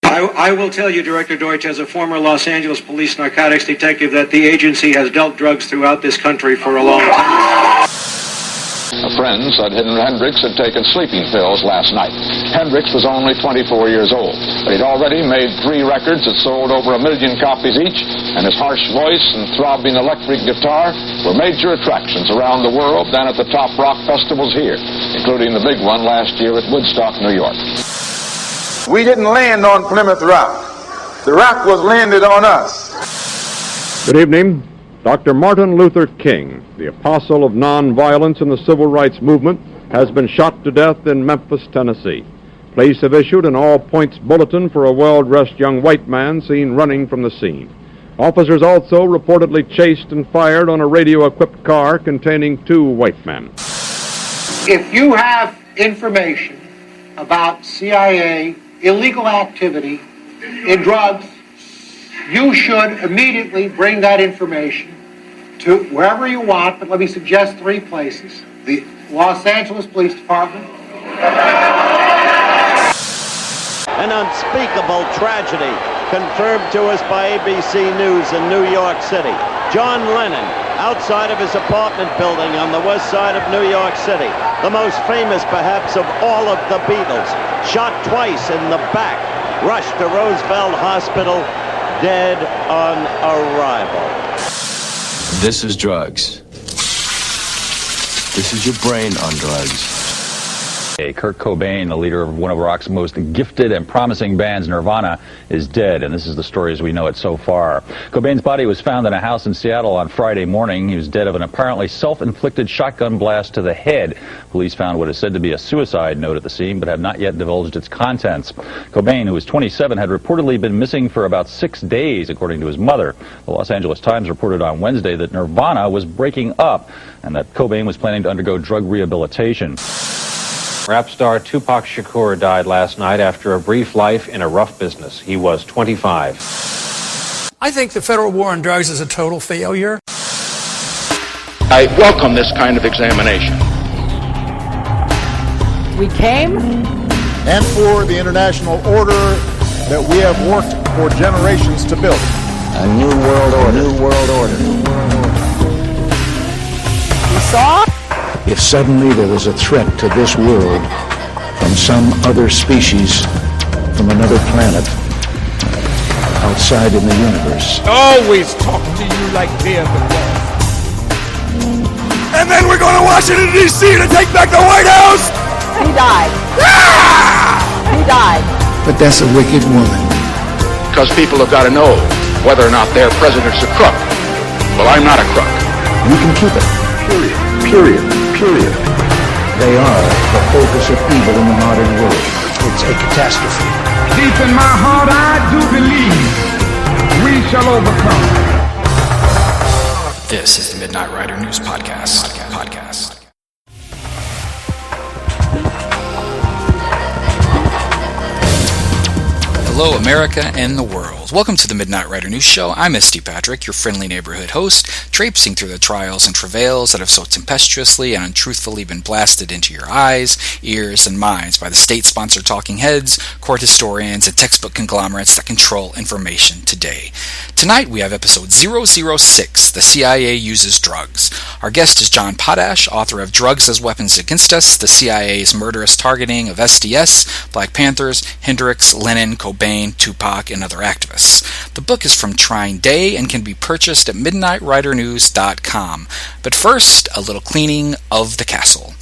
I will tell you, Director Deutsch, as a former Los Angeles police narcotics detective, that the agency has dealt drugs throughout this country for a long time. A friend said Hendrix had taken sleeping pills last night. Hendrix was only 24 years old, but he'd already made 3 records that sold over 1 million copies each, and his harsh voice and throbbing electric guitar were major attractions around the world and at the top rock festivals here, including the big one last year at Woodstock, New York. We didn't land on Plymouth Rock. The rock was landed on us. Good evening. Dr. Martin Luther King, the apostle of nonviolence in the civil rights movement, has been shot to death in Memphis, Tennessee. Police have issued an all-points bulletin for a well-dressed young white man seen running from the scene. Officers also reportedly chased and fired on a radio-equipped car containing 2 white men. If you have information about CIA illegal activity in drugs, you should immediately bring that information to wherever you want, but let me suggest 3 places. The Los Angeles Police Department. An unspeakable tragedy confirmed to us by ABC News in New York City. John Lennon, outside of his apartment building on the west side of New York City, the most famous perhaps of all of the Beatles, shot twice in the back, rushed to Roosevelt Hospital, dead on arrival. This is drugs. This is your brain on drugs. Kurt Cobain, the leader of one of rock's most gifted and promising bands, Nirvana, is dead, and this is the story as we know it so far. Cobain's body was found in a house in Seattle on Friday morning. He was dead of an apparently self-inflicted shotgun blast to the head. Police found what is said to be a suicide note at the scene, but have not yet divulged its contents. Cobain, who was 27, had reportedly been missing for about 6 days, according to his mother. The Los Angeles Times reported on Wednesday that Nirvana was breaking up and that Cobain was planning to undergo drug rehabilitation. Rap star Tupac Shakur died last night after a brief life in a rough business. He was 25. I think the federal war on drugs is a total failure. I welcome this kind of examination. We came. And for the international order that we have worked for generations to build. A new world order. New world order. We saw. If suddenly there was a threat to this world from some other species, from another planet, outside in the universe. Always talk to you like they're the law. And then we're going to Washington, D.C. to take back the White House! He died. He died. But that's a wicked woman. Because people have got to know whether or not their president's a crook. Well, I'm not a crook. You can keep it. Period. Period. Period. They are the focus of evil in the modern world. It's a catastrophe. Deep in my heart, I do believe we shall overcome. This is the Midnight Rider News Podcast. Hello, America and the world. Welcome to the Midnight Rider News Show. I'm S.D. Patrick, your friendly neighborhood host, traipsing through the trials and travails that have so tempestuously and untruthfully been blasted into your eyes, ears, and minds by the state-sponsored talking heads, court historians, and textbook conglomerates that control information today. Tonight we have episode 006, The CIA Uses Drugs. Our guest is John Potash, author of Drugs as Weapons Against Us, the CIA's murderous targeting of SDS, Black Panthers, Hendrix, Lennon, Cobain, Tupac, and other activists. The book is from Trying Day and can be purchased at midnightridernews.com. But first, a little cleaning of the castle.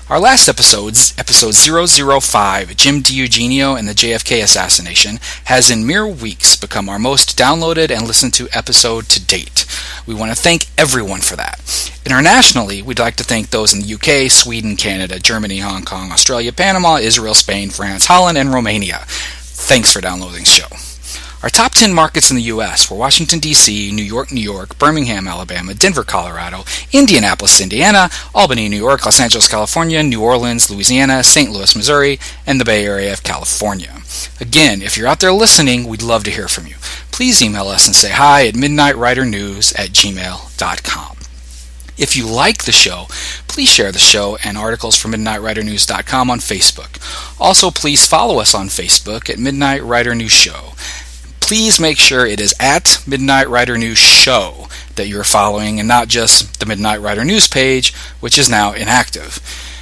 Our last episode 005, Jim DiEugenio and the JFK assassination, has in mere weeks become our most downloaded and listened to episode to date. We want to thank everyone for that. Internationally, we'd like to thank those in the UK, Sweden, Canada, Germany, Hong Kong, Australia, Panama, Israel, Spain, France, Holland, and Romania. Thanks for downloading the show. Our top 10 markets in the U.S. were Washington, D.C., New York, Birmingham, Alabama, Denver, Colorado, Indianapolis, Indiana, Albany, New York, Los Angeles, California, New Orleans, Louisiana, St. Louis, Missouri, and the Bay Area of California. Again, if you're out there listening, we'd love to hear from you. Please email us and say hi at midnightridernews@gmail.com. If you like the show, please share the show and articles from MidnightRiderNews.com on Facebook. Also, please follow us on Facebook at Midnight Rider News Show. Please make sure it is at Midnight Rider News Show that you're following and not just the Midnight Rider News page, which is now inactive.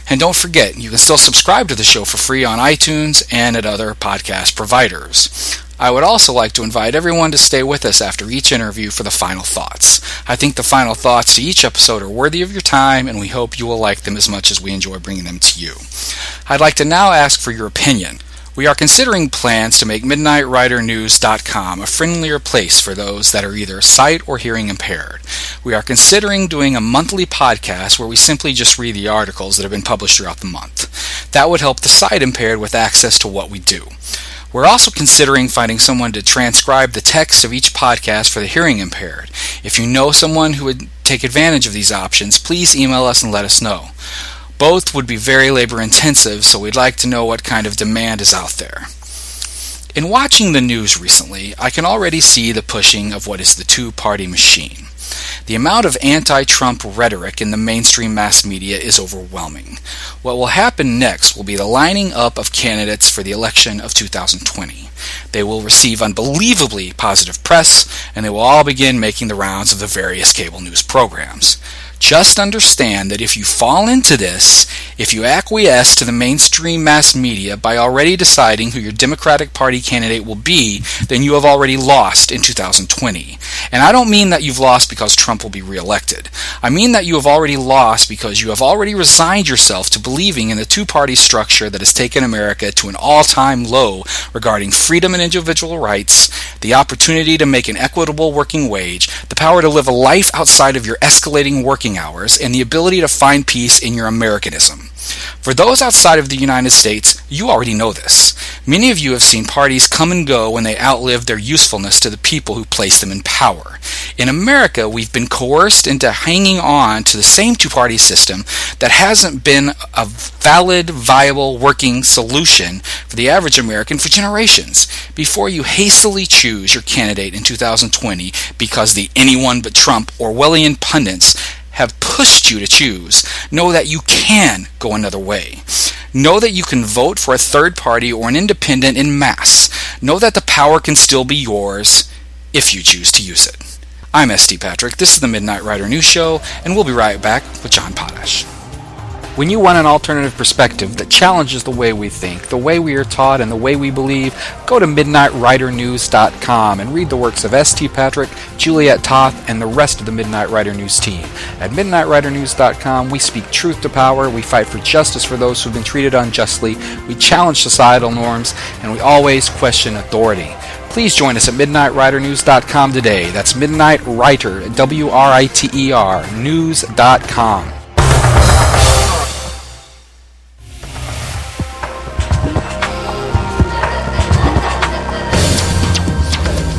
And don't forget, you can still subscribe to the show for free on iTunes and at other podcast providers. I would also like to invite everyone to stay with us after each interview for the final thoughts. I think the final thoughts to each episode are worthy of your time, and we hope you will like them as much as we enjoy bringing them to you. I'd like to now ask for your opinion. We are considering plans to make MidnightRiderNews.com a friendlier place for those that are either sight or hearing impaired. We are considering doing a monthly podcast where we simply just read the articles that have been published throughout the month. That would help the sight impaired with access to what we do. We're also considering finding someone to transcribe the text of each podcast for the hearing impaired. If you know someone who would take advantage of these options, please email us and let us know. Both would be very labor intensive, so we'd like to know what kind of demand is out there. In watching the news recently, I can already see the pushing of what is the two-party machine. The amount of anti-Trump rhetoric in the mainstream mass media is overwhelming. What will happen next will be the lining up of candidates for the election of 2020. They will receive unbelievably positive press, and they will all begin making the rounds of the various cable news programs. Just understand that if you fall into this, if you acquiesce to the mainstream mass media by already deciding who your Democratic Party candidate will be, then you have already lost in 2020. And I don't mean that you've lost because Trump will be reelected. I mean that you have already lost because you have already resigned yourself to believing in the two-party structure that has taken America to an all-time low regarding freedom and individual rights, the opportunity to make an equitable working wage, the power to live a life outside of your escalating working hours, and the ability to find peace in your Americanism. For those outside of the United States, you already know this. Many of you have seen parties come and go when they outlive their usefulness to the people who place them in power. In America, we've been coerced into hanging on to the same two-party system that hasn't been a valid, viable, working solution for the average American for generations. Before you hastily choose your candidate in 2020 because the anyone but Trump Orwellian pundits have pushed you to choose, know that you can go another way. Know that you can vote for a third party or an independent en masse. Know that the power can still be yours if you choose to use it. I'm S.T. Patrick, this is the Midnight Rider News Show, and we'll be right back with John Potash. When you want an alternative perspective that challenges the way we think, the way we are taught, and the way we believe, go to MidnightRiderNews.com and read the works of S.T. Patrick, Juliet Toth, and the rest of the Midnight Rider News team. At MidnightRiderNews.com, we speak truth to power, we fight for justice for those who've been treated unjustly, we challenge societal norms, and we always question authority. Please join us at MidnightRiderNews.com today. That's Midnight Writer, W-R-I-T-E-R, news.com.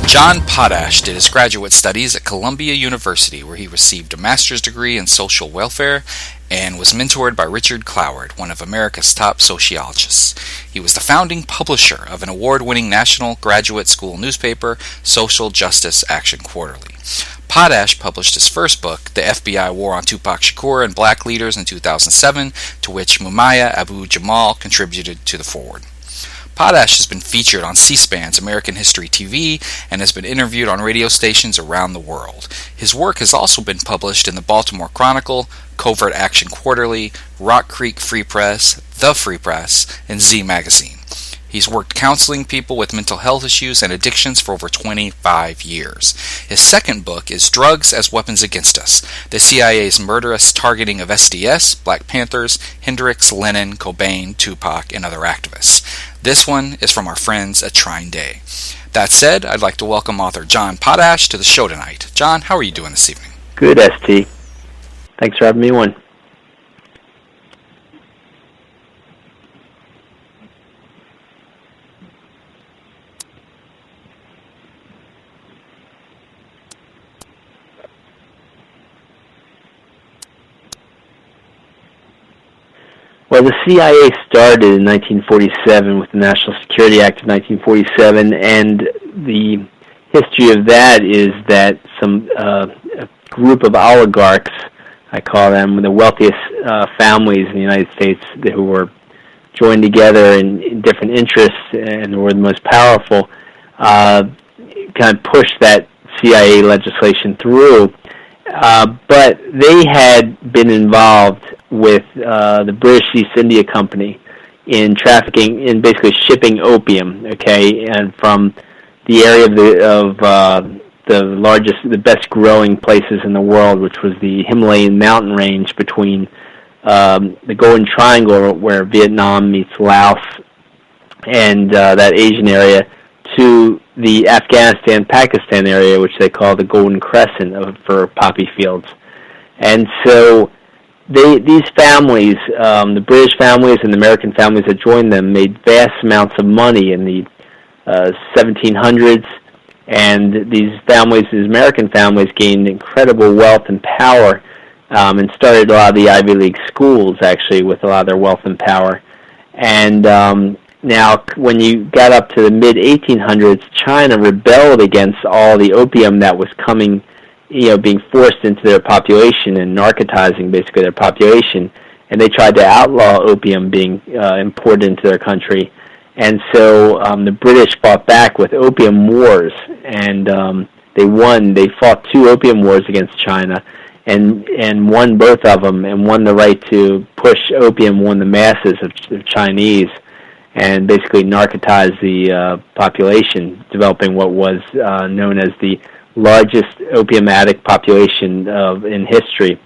John Potash did his graduate studies at Columbia University, where he received a master's degree in social welfare and was mentored by Richard Cloward, one of America's top sociologists. He was the founding publisher of an award-winning national graduate school newspaper, Social Justice Action Quarterly. Potash published his first book, The FBI War on Tupac Shakur and Black Leaders, in 2007, to which Mumaya Abu-Jamal contributed to the foreword. Potash has been featured on C-SPAN's American History TV and has been interviewed on radio stations around the world. His work has also been published in the Baltimore Chronicle, Covert Action Quarterly, Rock Creek Free Press, The Free Press, and Z Magazine. He's worked counseling people with mental health issues and addictions for over 25 years. His second book is Drugs as Weapons Against Us, the CIA's murderous targeting of SDS, Black Panthers, Hendrix, Lenin, Cobain, Tupac, and other activists. This one is from our friends at Trine Day. That said, I'd like to welcome author John Potash to the show tonight. John, how are you doing this evening? Good, ST. Thanks for having me on. Well, the CIA started in 1947 with the National Security Act of 1947, and the history of that is that a group of oligarchs I call them the wealthiest families in the United States who were joined together in different interests and were the most powerful, kind of pushed that CIA legislation through. But they had been involved with the British East India Company in trafficking, in basically shipping opium, okay, and from the area of the best growing places in the world, which was the Himalayan mountain range between the Golden Triangle, where Vietnam meets Laos, and that Asian area, to the Afghanistan-Pakistan area, which they call the Golden Crescent for poppy fields. And so these families, the British families and the American families that joined them, made vast amounts of money in the 1700s, and these American families, gained incredible wealth and power, and started a lot of the Ivy League schools, actually, with a lot of their wealth and power. And now, when you got up to the mid-1800s, China rebelled against all the opium that was coming, being forced into their population and narcotizing, basically, their population. And they tried to outlaw opium being imported into their country. And so the British fought back with opium wars, and they won. They fought 2 opium wars against China, and won both of them, and won the right to push opium on the masses of Chinese, and basically narcotize the population, developing what was known as the largest opium addict population in history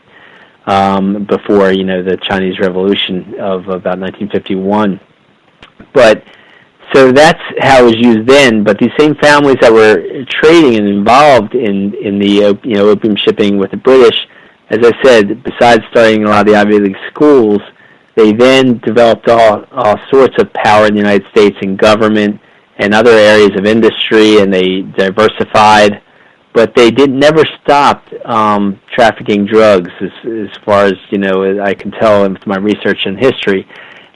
before, the Chinese Revolution of about 1951. But so that's how it was used then. But these same families that were trading and involved in the opium shipping with the British, as I said, besides starting a lot of the Ivy League schools, they then developed all sorts of power in the United States in government and other areas of industry, and they diversified. But they never stopped trafficking drugs, as far as I can tell with my research and history.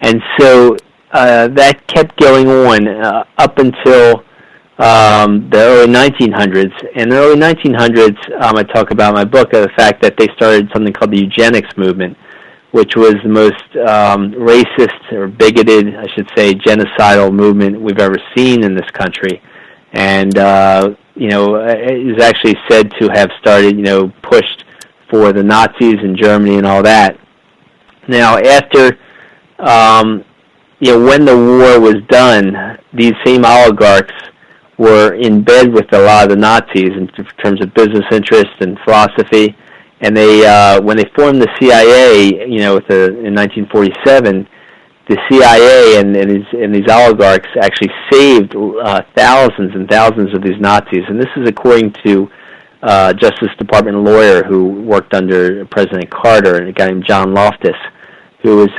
And so that kept going on up until the early 1900s. In the early 1900s, I talk about in my book the fact that they started something called the eugenics movement, which was the most racist or bigoted, I should say, genocidal movement we've ever seen in this country. And, it is actually said to have started, pushed for the Nazis in Germany and all that. Now, after, when the war was done, these same oligarchs were in bed with a lot of the Nazis in terms of business interests and philosophy. And they, when they formed the CIA, in 1947, the CIA and these oligarchs actually saved thousands and thousands of these Nazis. And this is according to a Justice Department lawyer who worked under President Carter, a guy named John Loftus, who was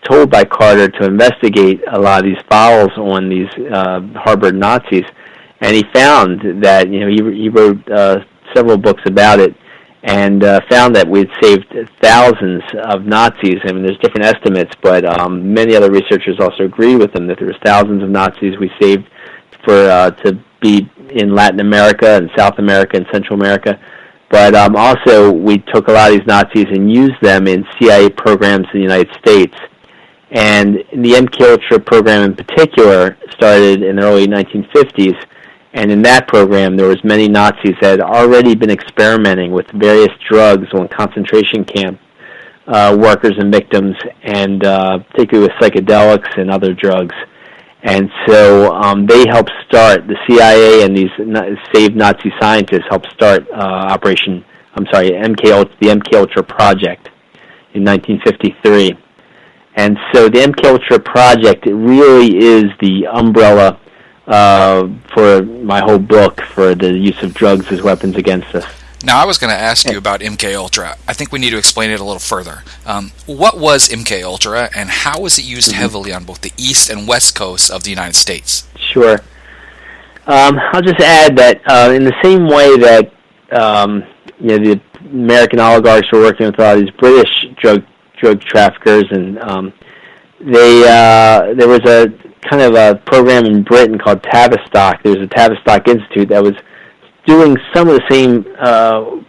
told by Carter to investigate a lot of these files on these harbored Nazis. And he found that, he wrote several books about it, and found that we had saved thousands of Nazis. I mean, there's different estimates, but many other researchers also agree with them that there was thousands of Nazis we saved to be in Latin America and South America and Central America. But also, we took a lot of these Nazis and used them in CIA programs in the United States. And the MKULTRA program in particular started in the early 1950s. And in that program, there was many Nazis that had already been experimenting with various drugs on concentration camp workers and victims, and particularly with psychedelics and other drugs. And so they helped start, the CIA and these saved Nazi scientists helped start the MKULTRA project in 1953. And so the MKULTRA project, it really is the umbrella for my whole book, for the use of drugs as weapons against us. Now, I was going to ask you about MKUltra. I think we need to explain it a little further. What was MKUltra, and how was it used heavily on both the east and west coasts of the United States? Sure. I'll just add that in the same way that the American oligarchs were working with a lot of these British drug traffickers, and there was a kind of a program in Britain called Tavistock. There was a Tavistock Institute that was doing some of the same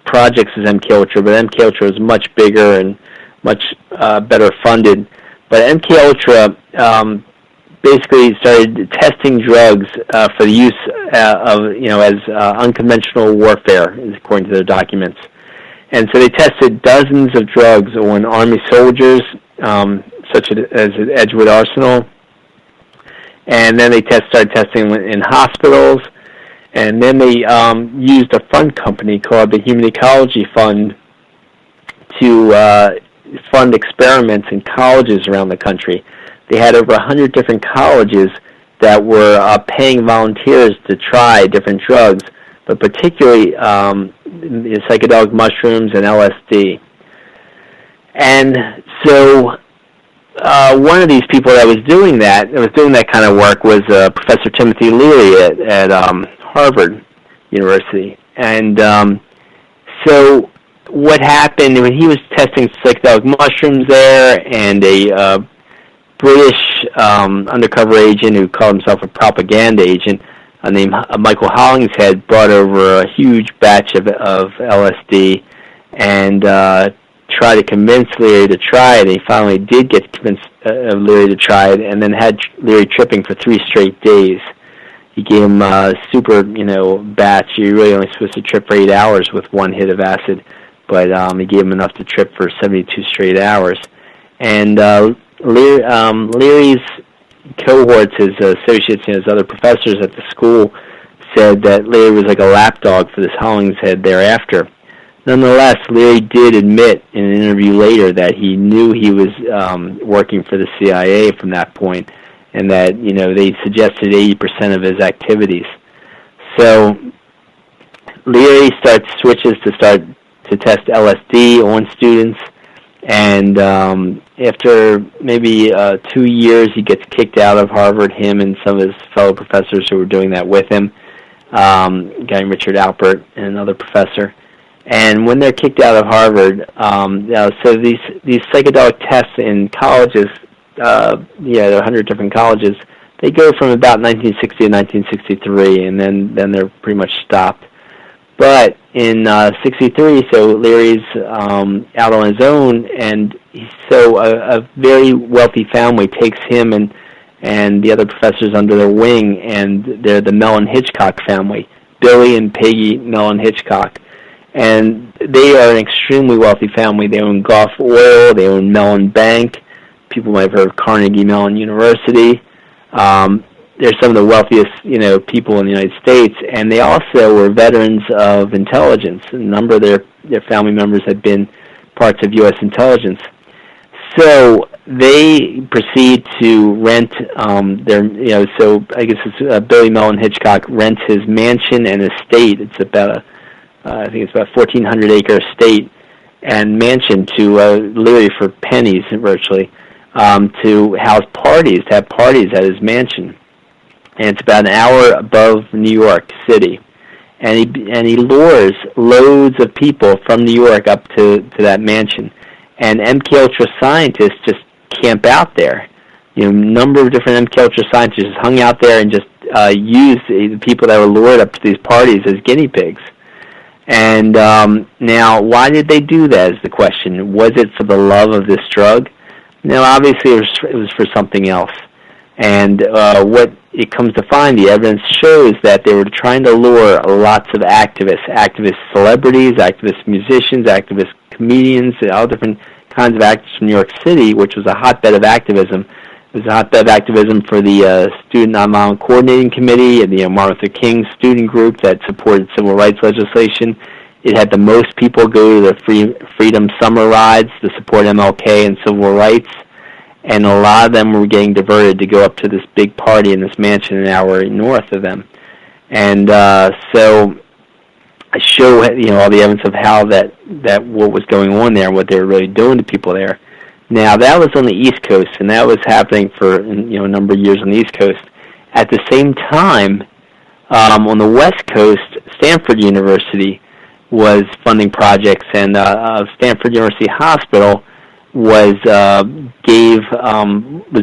projects as MKUltra, but MKUltra was much bigger and much better funded. But MKUltra basically started testing drugs for the use as unconventional warfare, according to their documents. And so they tested dozens of drugs on Army soldiers, such as at Edgewood Arsenal. And then they started testing in hospitals. And then they used a fund company called the Human Ecology Fund to fund experiments in colleges around the country. They had over 100 different colleges that were paying volunteers to try different drugs, but particularly psychedelic mushrooms and LSD. And so one of these people that was doing that kind of work was Professor Timothy Leary at Harvard University. And so what happened when he was testing psychedelic mushrooms there, and a British undercover agent who called himself a propaganda agent named Michael Hollingshead brought over a huge batch of LSD and tried to convince Leary to try it. And he finally did get convinced Leary to try it, and then had Leary tripping for 3 straight days. He gave him a super, batch. You're really only supposed to trip for 8 hours with one hit of acid, but he gave him enough to trip for 72 straight hours. And Leary's cohorts, his associates, his other professors at the school, said that Leary was like a lapdog for this Hollingshead thereafter. Nonetheless, Leary did admit in an interview later that he knew he was working for the CIA from that point, and that they suggested 80% of his activities. So Leary switches to test LSD on students, and after maybe 2 years, he gets kicked out of Harvard. Him and some of his fellow professors who were doing that with him, a guy named Richard Alpert and another professor. And when they're kicked out of Harvard, so these psychedelic tests in colleges, there are 100 different colleges. They go from about 1960 to 1963, and then they're pretty much stopped. But in 63, so Leary's out on his own, and so a very wealthy family takes him and the other professors under their wing, and they're the Mellon Hitchcock family, Billy and Peggy Mellon Hitchcock. And they are an extremely wealthy family. They own Gulf Oil, they own Mellon Bank. People might have heard of Carnegie Mellon University. They're some of the wealthiest, people in the United States, and they also were veterans of intelligence. A number of their family members had been parts of U.S. intelligence. So they proceed to rent so I guess it's Billy Mellon Hitchcock rents his mansion and estate. It's about I think it's about 1,400-acre estate and mansion to Leary for pennies, virtually, to house parties, to have parties at his mansion. And it's about an hour above New York City. And he lures loads of people from New York up to that mansion. And MKUltra scientists just camp out there. A number of different MKUltra scientists just hung out there and just used the people that were lured up to these parties as guinea pigs. And now, why did they do that is the question. Was it for the love of this drug? No, obviously it was for something else. And what it comes to find, the evidence shows that they were trying to lure lots of activist celebrities, activist musicians, activist comedians, all different kinds of actors from New York City, which was a hotbed of activism. It was a hotbed of activism for the Student Nonviolent Coordinating Committee and the Martin Luther King student group that supported civil rights legislation. It had the most people go to the Freedom Summer Rides to support MLK and civil rights. And a lot of them were getting diverted to go up to this big party in this mansion an hour north of them. And so I show all the evidence of how that what was going on there, what they were really doing to people there. Now, that was on the East Coast, and that was happening for a number of years on the East Coast. At the same time, on the West Coast, Stanford University was funding projects, and Stanford University Hospital was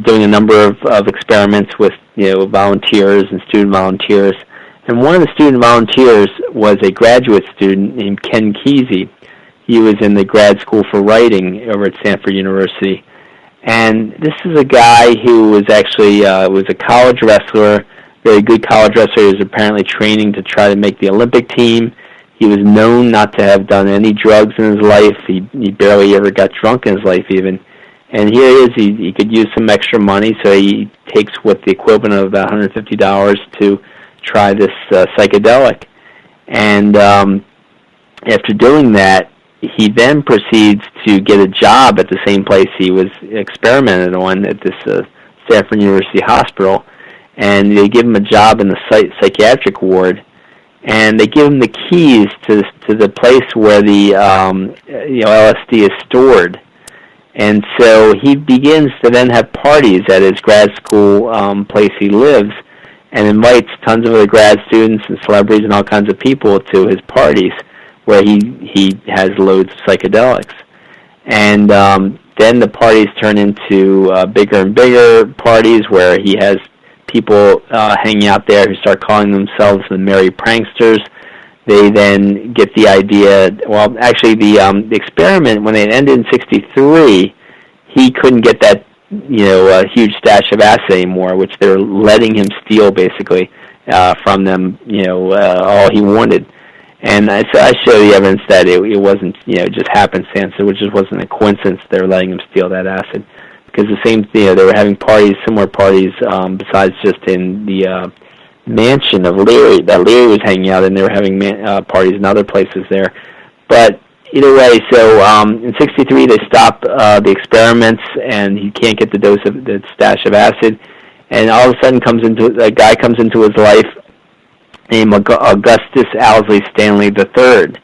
doing a number of experiments with volunteers and student volunteers, And one of the student volunteers was a graduate student named Ken Kesey. He was in the grad school for writing over at Stanford University. And this is a guy who was actually was a college wrestler, very good college wrestler. He was apparently training to try to make the Olympic team. He was known not to have done any drugs in his life. He barely ever got drunk in his life even. And here he is. He could use some extra money, so he takes what the equivalent of about $150 to try this psychedelic. And after doing that, he then proceeds to get a job at the same place he was experimented on at this Stanford University hospital. And they give him a job in the psychiatric ward. And they give him the keys to the place where the LSD is stored. And so he begins to then have parties at his grad school place he lives, and invites tons of other grad students and celebrities and all kinds of people to his parties, where he has loads of psychedelics. And then the parties turn into bigger and bigger parties, where he has people hanging out there who start calling themselves the Merry Pranksters. They then get the idea, well, actually the experiment, when it ended in 1963, he couldn't get that, a huge stash of acid anymore, which they were letting him steal, basically, from them, all he wanted. And so I show the evidence that it wasn't, just happenstance. It just wasn't a coincidence they were letting him steal that acid. Because the same thing, they were having parties, similar parties, besides just in the mansion of Leary, that Leary was hanging out in. They were having parties in other places there. But either way, so in 1963 they stop the experiments, and he can't get the stash of acid. And all of a sudden a guy comes into his life named Augustus Owsley Stanley III.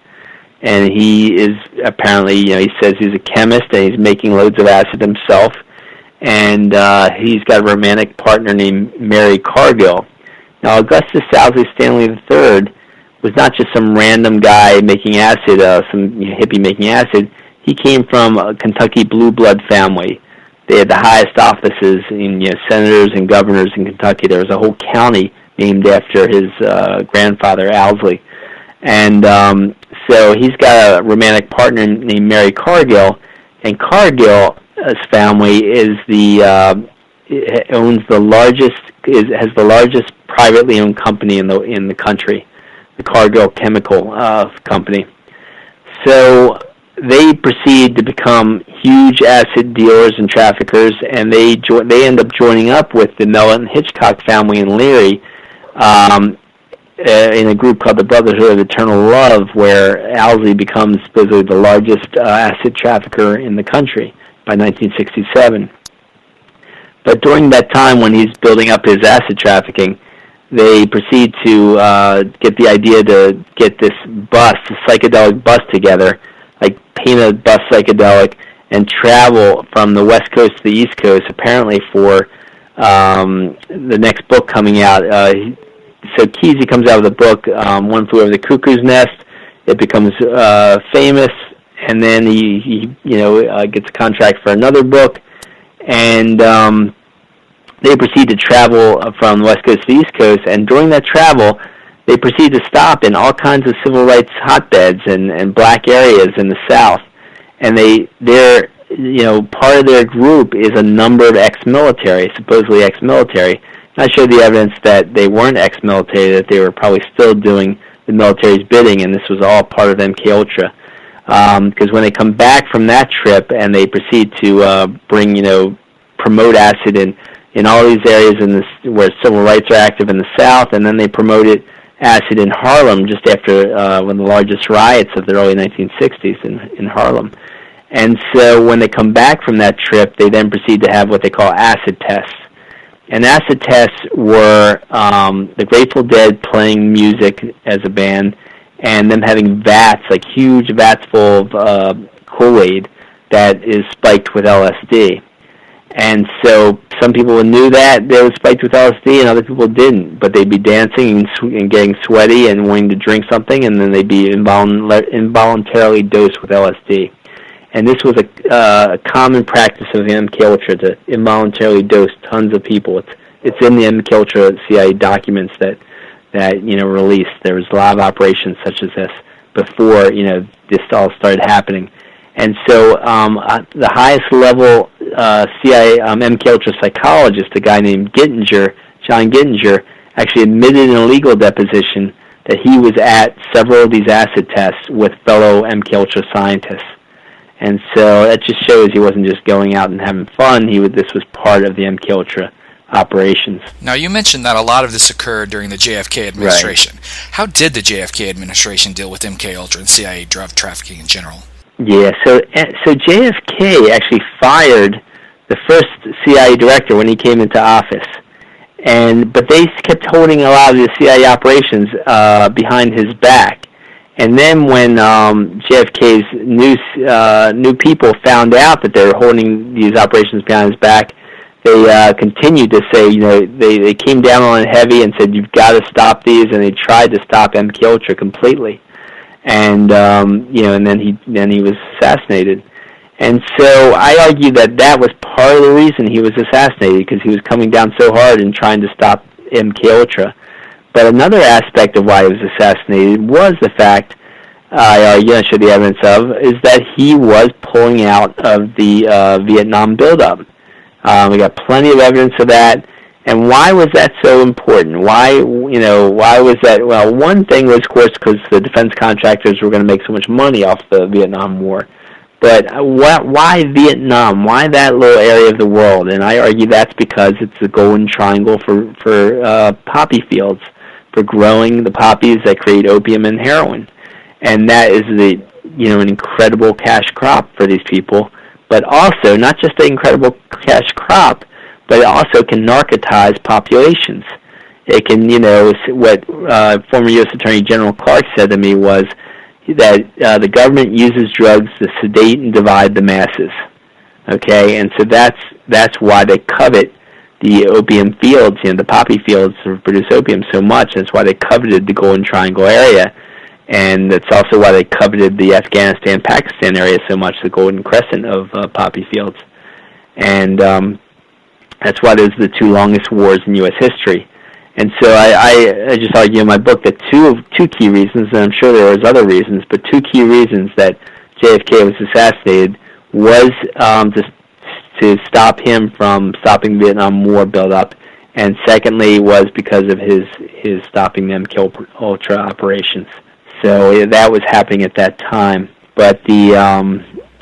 And he is apparently, he says he's a chemist, and he's making loads of acid himself. And he's got a romantic partner named Mary Cargill. Now, Augustus Owsley Stanley III was not just some random guy making acid, some hippie making acid. He came from a Kentucky blue blood family. They had the highest offices in senators and governors in Kentucky. There was a whole county named after his grandfather, Owsley. And so he's got a romantic partner named Mary Cargill, and Cargill's family is owns the largest, has the largest privately owned company in the country, the Cargill Chemical Company. So they proceed to become huge acid dealers and traffickers, and they end up joining up with the Mellon Hitchcock family in Leary in a group called the Brotherhood of Eternal Love, where Owsley becomes supposedly the largest acid trafficker in the country by 1967. But during that time when he's building up his acid trafficking, they proceed to get the idea to get this bus, a psychedelic bus together, like paint a bus psychedelic, and travel from the West Coast to the East Coast, apparently for the next book coming out. So Kesey comes out with a book, One Flew Over the Cuckoo's Nest. It becomes famous, and then he gets a contract for another book, and they proceed to travel from the West Coast to the East Coast, and during that travel, they proceed to stop in all kinds of civil rights hotbeds and black areas in the South. And they're part of their group is a number of ex-military, supposedly ex-military. And I showed the evidence that they weren't ex-military, that they were probably still doing the military's bidding, and this was all part of MKUltra. Because when they come back from that trip and they proceed to promote acid in all these areas where civil rights are active in the South, and then they promoted acid in Harlem just after one of the largest riots of the early 1960s in Harlem. And so when they come back from that trip, they then proceed to have what they call acid tests. And acid tests were the Grateful Dead playing music as a band, and them having vats, like huge vats full of Kool-Aid that is spiked with LSD. And so some people knew that they were spiked with LSD, and other people didn't. But they'd be dancing and getting sweaty and wanting to drink something, and then they'd be involuntarily dosed with LSD. And this was a common practice of the MKUltra, to involuntarily dose tons of people. It's in the MKUltra CIA documents that that released. There was a lot of operations such as this before this all started happening. And so the highest level CIA MKUltra psychologist, a guy named John Gittinger, actually admitted in a legal deposition that he was at several of these acid tests with fellow MKUltra scientists. And so that just shows he wasn't just going out and having fun. This was part of the MKUltra operations. Now, you mentioned that a lot of this occurred during the JFK administration. Right. How did the JFK administration deal with MKUltra and CIA drug trafficking in general? Yeah, so JFK actually fired the first CIA director when he came into office, but they kept holding a lot of the CIA operations behind his back. And then when JFK's new people found out that they were holding these operations behind his back, they continued to say, they came down on it heavy and said, you've got to stop these, and they tried to stop MKUltra completely. And and then he was assassinated. And so I argue that was part of the reason he was assassinated, because he was coming down so hard and trying to stop MKUltra. But another aspect of why he was assassinated was the fact, I argue, I show the evidence of, is that he was pulling out of the Vietnam buildup. We got plenty of evidence of that. And why was that so important? Why was that? Well, one thing was, of course, because the defense contractors were going to make so much money off the Vietnam War. But why Vietnam? Why that little area of the world? And I argue that's because it's the golden triangle for poppy fields, for growing the poppies that create opium and heroin. And that is an incredible cash crop for these people. But also, not just an incredible cash crop, but it also can narcotize populations. It can, what former U.S. Attorney General Clark said to me was that the government uses drugs to sedate and divide the masses. Okay, and so that's why they covet the opium fields, the poppy fields to produce opium so much. That's why they coveted the Golden Triangle area, and that's also why they coveted the Afghanistan-Pakistan area so much, the Golden Crescent of poppy fields. And that's why those are the two longest wars in U.S. history. And so I just argue in my book that two key reasons, and I'm sure there was other reasons, but two key reasons that JFK was assassinated was to stop him from stopping the Vietnam War buildup, and secondly was because of his stopping the MKUltra operations. So that was happening at that time. But the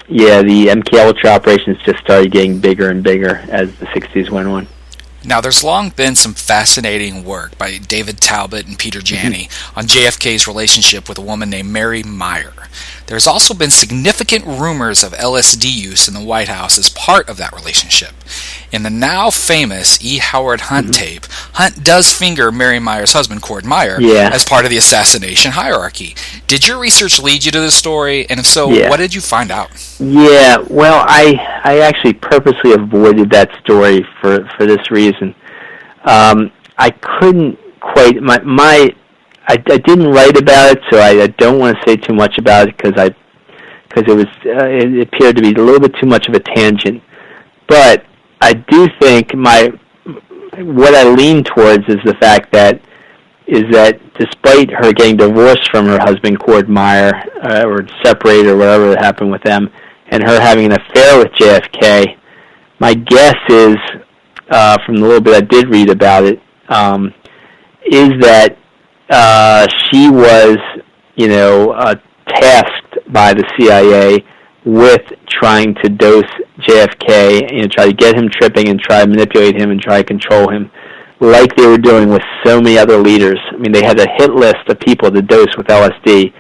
MKUltra operations just started getting bigger and bigger as the 60s went on. Now, there's long been some fascinating work by David Talbot and Peter Janney on JFK's relationship with a woman named Mary Meyer. There's also been significant rumors of LSD use in the White House as part of that relationship. In the now famous E. Howard Hunt tape, Hunt does finger Mary Meyer's husband, Cord Meyer, as part of the assassination hierarchy. Did your research lead you to this story? And if so, what did you find out? Yeah, well, I actually purposely avoided that story for this reason. I couldn't quite, I didn't write about it, so I don't want to say too much about it because it appeared to be a little bit too much of a tangent. But I do think what I lean towards is the fact that despite her getting divorced from her husband Cord Meyer, or separated or whatever happened with them, and her having an affair with JFK, my guess is, from the little bit I did read about it, is that she was, tasked by the CIA with trying to dose JFK, try to get him tripping and try to manipulate him and try to control him, like they were doing with so many other leaders. I mean, they had a hit list of people to dose with LSD.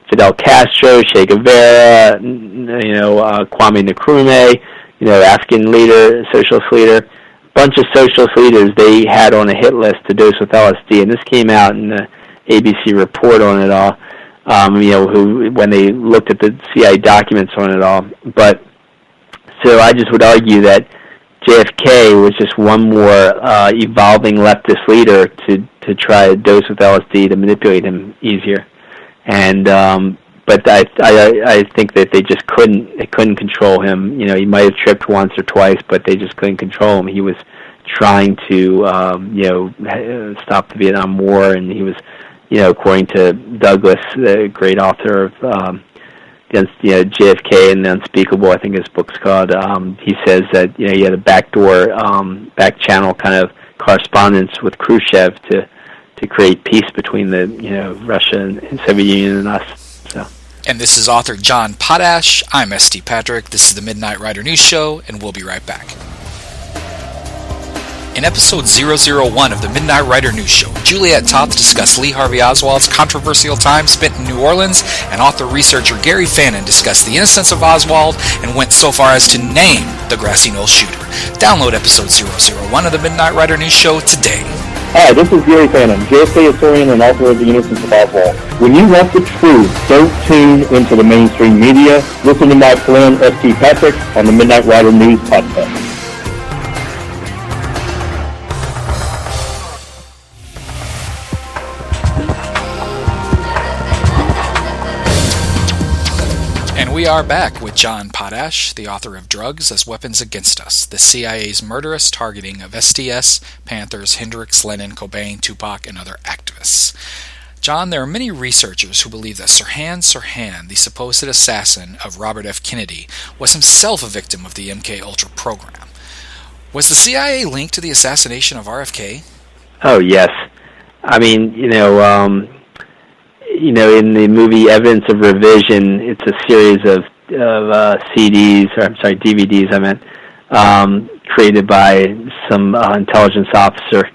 Fidel Castro, Che Guevara, Kwame Nkrumah, African leader, socialist leader, bunch of socialist leaders they had on a hit list to dose with LSD, and this came out in the ABC report on it all. When they looked at the CIA documents on it all. But so I just would argue that JFK was just one more evolving leftist leader to try to dose with LSD to manipulate him easier. And but I think that they just couldn't control him. He might have tripped once or twice, but they just couldn't control him. He was trying to stop the Vietnam War, and he was, according to Douglas, the great author of against JFK and the Unspeakable, I think his book's called. He says that he had a back channel kind of correspondence with Khrushchev to create peace between the Russia and Soviet Union and us. So. And this is author John Potash. I'm S.T. Patrick. This is the Midnight Rider News Show, and we'll be right back. In episode 001 of the Midnight Rider News Show, Juliet Toth discussed Lee Harvey Oswald's controversial time spent in New Orleans, and author-researcher Gary Fannin discussed the innocence of Oswald and went so far as to name the Grassy Knoll shooter. Download episode 001 of the Midnight Rider News Show today. Hi, this is Gary Fannin, JFK historian and author of The Innocence of Oswald. When you want the truth, don't tune into the mainstream media. Listen to my friend S.T. Patrick on the Midnight Rider News podcast. We are back with John Potash, the author of Drugs as Weapons Against Us, the CIA's murderous targeting of SDS, Panthers, Hendrix, Lenin, Cobain, Tupac, and other activists. John, there are many researchers who believe that Sirhan Sirhan, the supposed assassin of Robert F. Kennedy, was himself a victim of the MKUltra program. Was the CIA linked to the assassination of RFK? Oh, yes. I mean, in the movie Evidence of Revision, it's a series of DVDs, created by some intelligence officer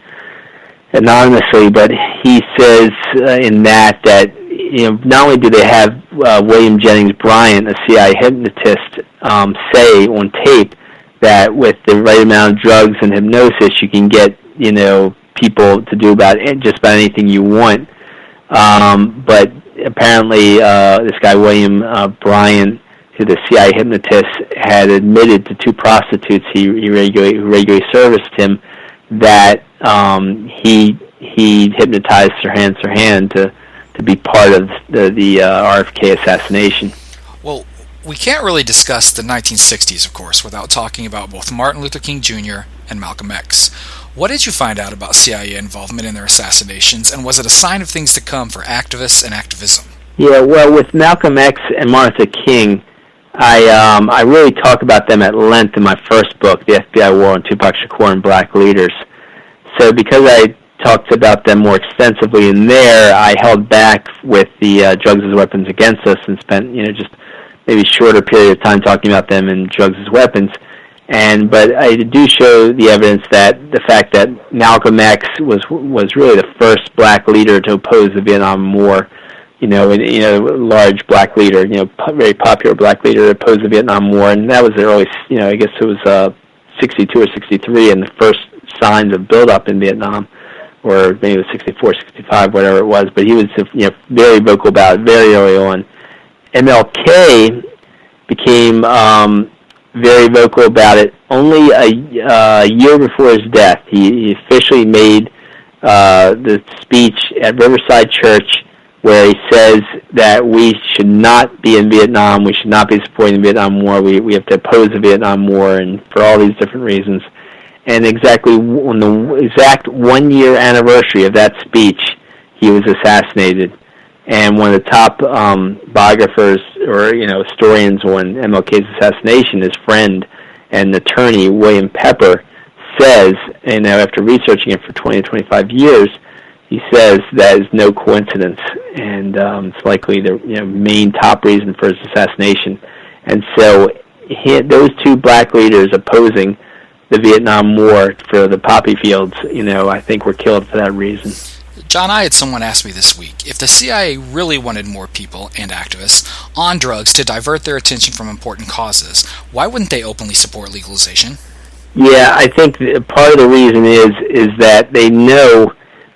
anonymously, but he says in that not only do they have William Jennings Bryan, a CIA hypnotist, say on tape that with the right amount of drugs and hypnosis you can get, people to do just about anything you want. But apparently, this guy William Bryan, who the CIA hypnotist, had admitted to two prostitutes who regularly serviced him that he hypnotized Sirhan Sirhan to be part of the RFK assassination. Well, we can't really discuss the 1960s, of course, without talking about both Martin Luther King Jr. and Malcolm X. What did you find out about CIA involvement in their assassinations, and was it a sign of things to come for activists and activism? Yeah, well, with Malcolm X and Martin Luther King, I really talk about them at length in my first book, The FBI War on Tupac Shakur and Black Leaders. So because I talked about them more extensively in there, I held back with the Drugs as Weapons Against Us and spent, just maybe a shorter period of time talking about them in Drugs as Weapons. But I do show the evidence that the fact that Malcolm X was really the first black leader to oppose the Vietnam War, large black leader, very popular black leader to oppose the Vietnam War, and that was the early, I guess it was 62 or 63, and the first signs of build-up in Vietnam, or maybe it was 64, 65, whatever it was. But he was, very vocal about it very early on. MLK became very vocal about it only a year before his death. He officially made the speech at Riverside Church where he says that we should not be in Vietnam, we should not be supporting the Vietnam War, we have to oppose the Vietnam War, and for all these different reasons. And exactly on the exact 1 year anniversary of that speech, he was assassinated. And one of the top biographers or historians on MLK's assassination, his friend and attorney William Pepper, says, after researching it for 20 to 25 years, he says that is no coincidence, and it's likely the main top reason for his assassination. And so those two black leaders opposing the Vietnam War for the poppy fields, I think were killed for that reason. John, I had someone ask me this week, if the CIA really wanted more people and activists on drugs to divert their attention from important causes, why wouldn't they openly support legalization? Yeah, I think part of the reason is that they know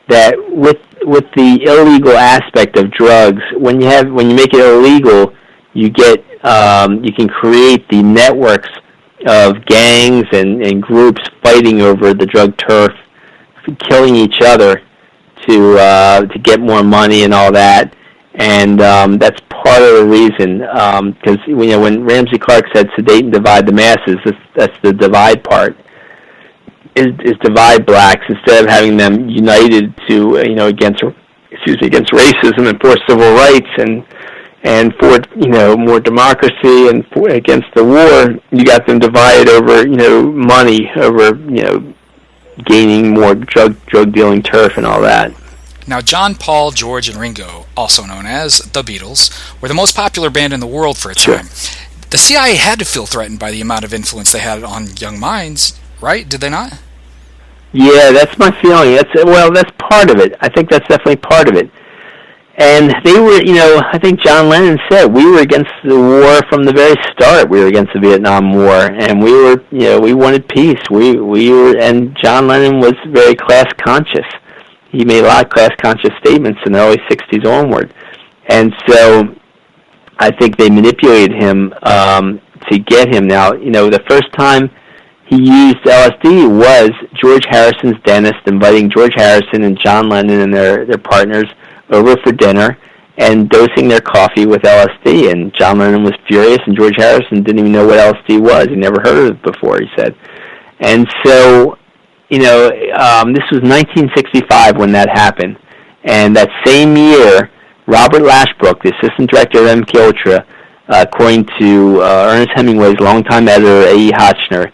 that with the illegal aspect of drugs, when you make it illegal, you can create the networks of gangs and groups fighting over the drug turf, killing each other to get more money and all that, and that's part of the reason. Because when Ramsey Clark said sedate and divide the masses, that's the divide part. divide blacks instead of having them united to against racism and for civil rights and for more democracy and against the war. You got them divided over money, over gaining more drug dealing turf and all that. Now, John, Paul, George, and Ringo, also known as the Beatles, were the most popular band in the world for a time. The CIA had to feel threatened by the amount of influence they had on young minds, right? Did they not? Yeah, that's my feeling. That's part of it. I think that's definitely part of it. And they were, I think John Lennon said, we were against the war from the very start. We were against the Vietnam War, and we were, we wanted peace. We were, and John Lennon was very class conscious. He made a lot of class conscious statements in the early 60s onward. And so I think they manipulated him to get him. Now, the first time he used LSD was George Harrison's dentist inviting George Harrison and John Lennon and their partners over for dinner and dosing their coffee with LSD. And John Lennon was furious, and George Harrison didn't even know what LSD was. He never heard of it before, he said. And so, this was 1965 when that happened. And that same year, Robert Lashbrook, the assistant director of MKULTRA, according to Ernest Hemingway's longtime editor, A.E. Hotchner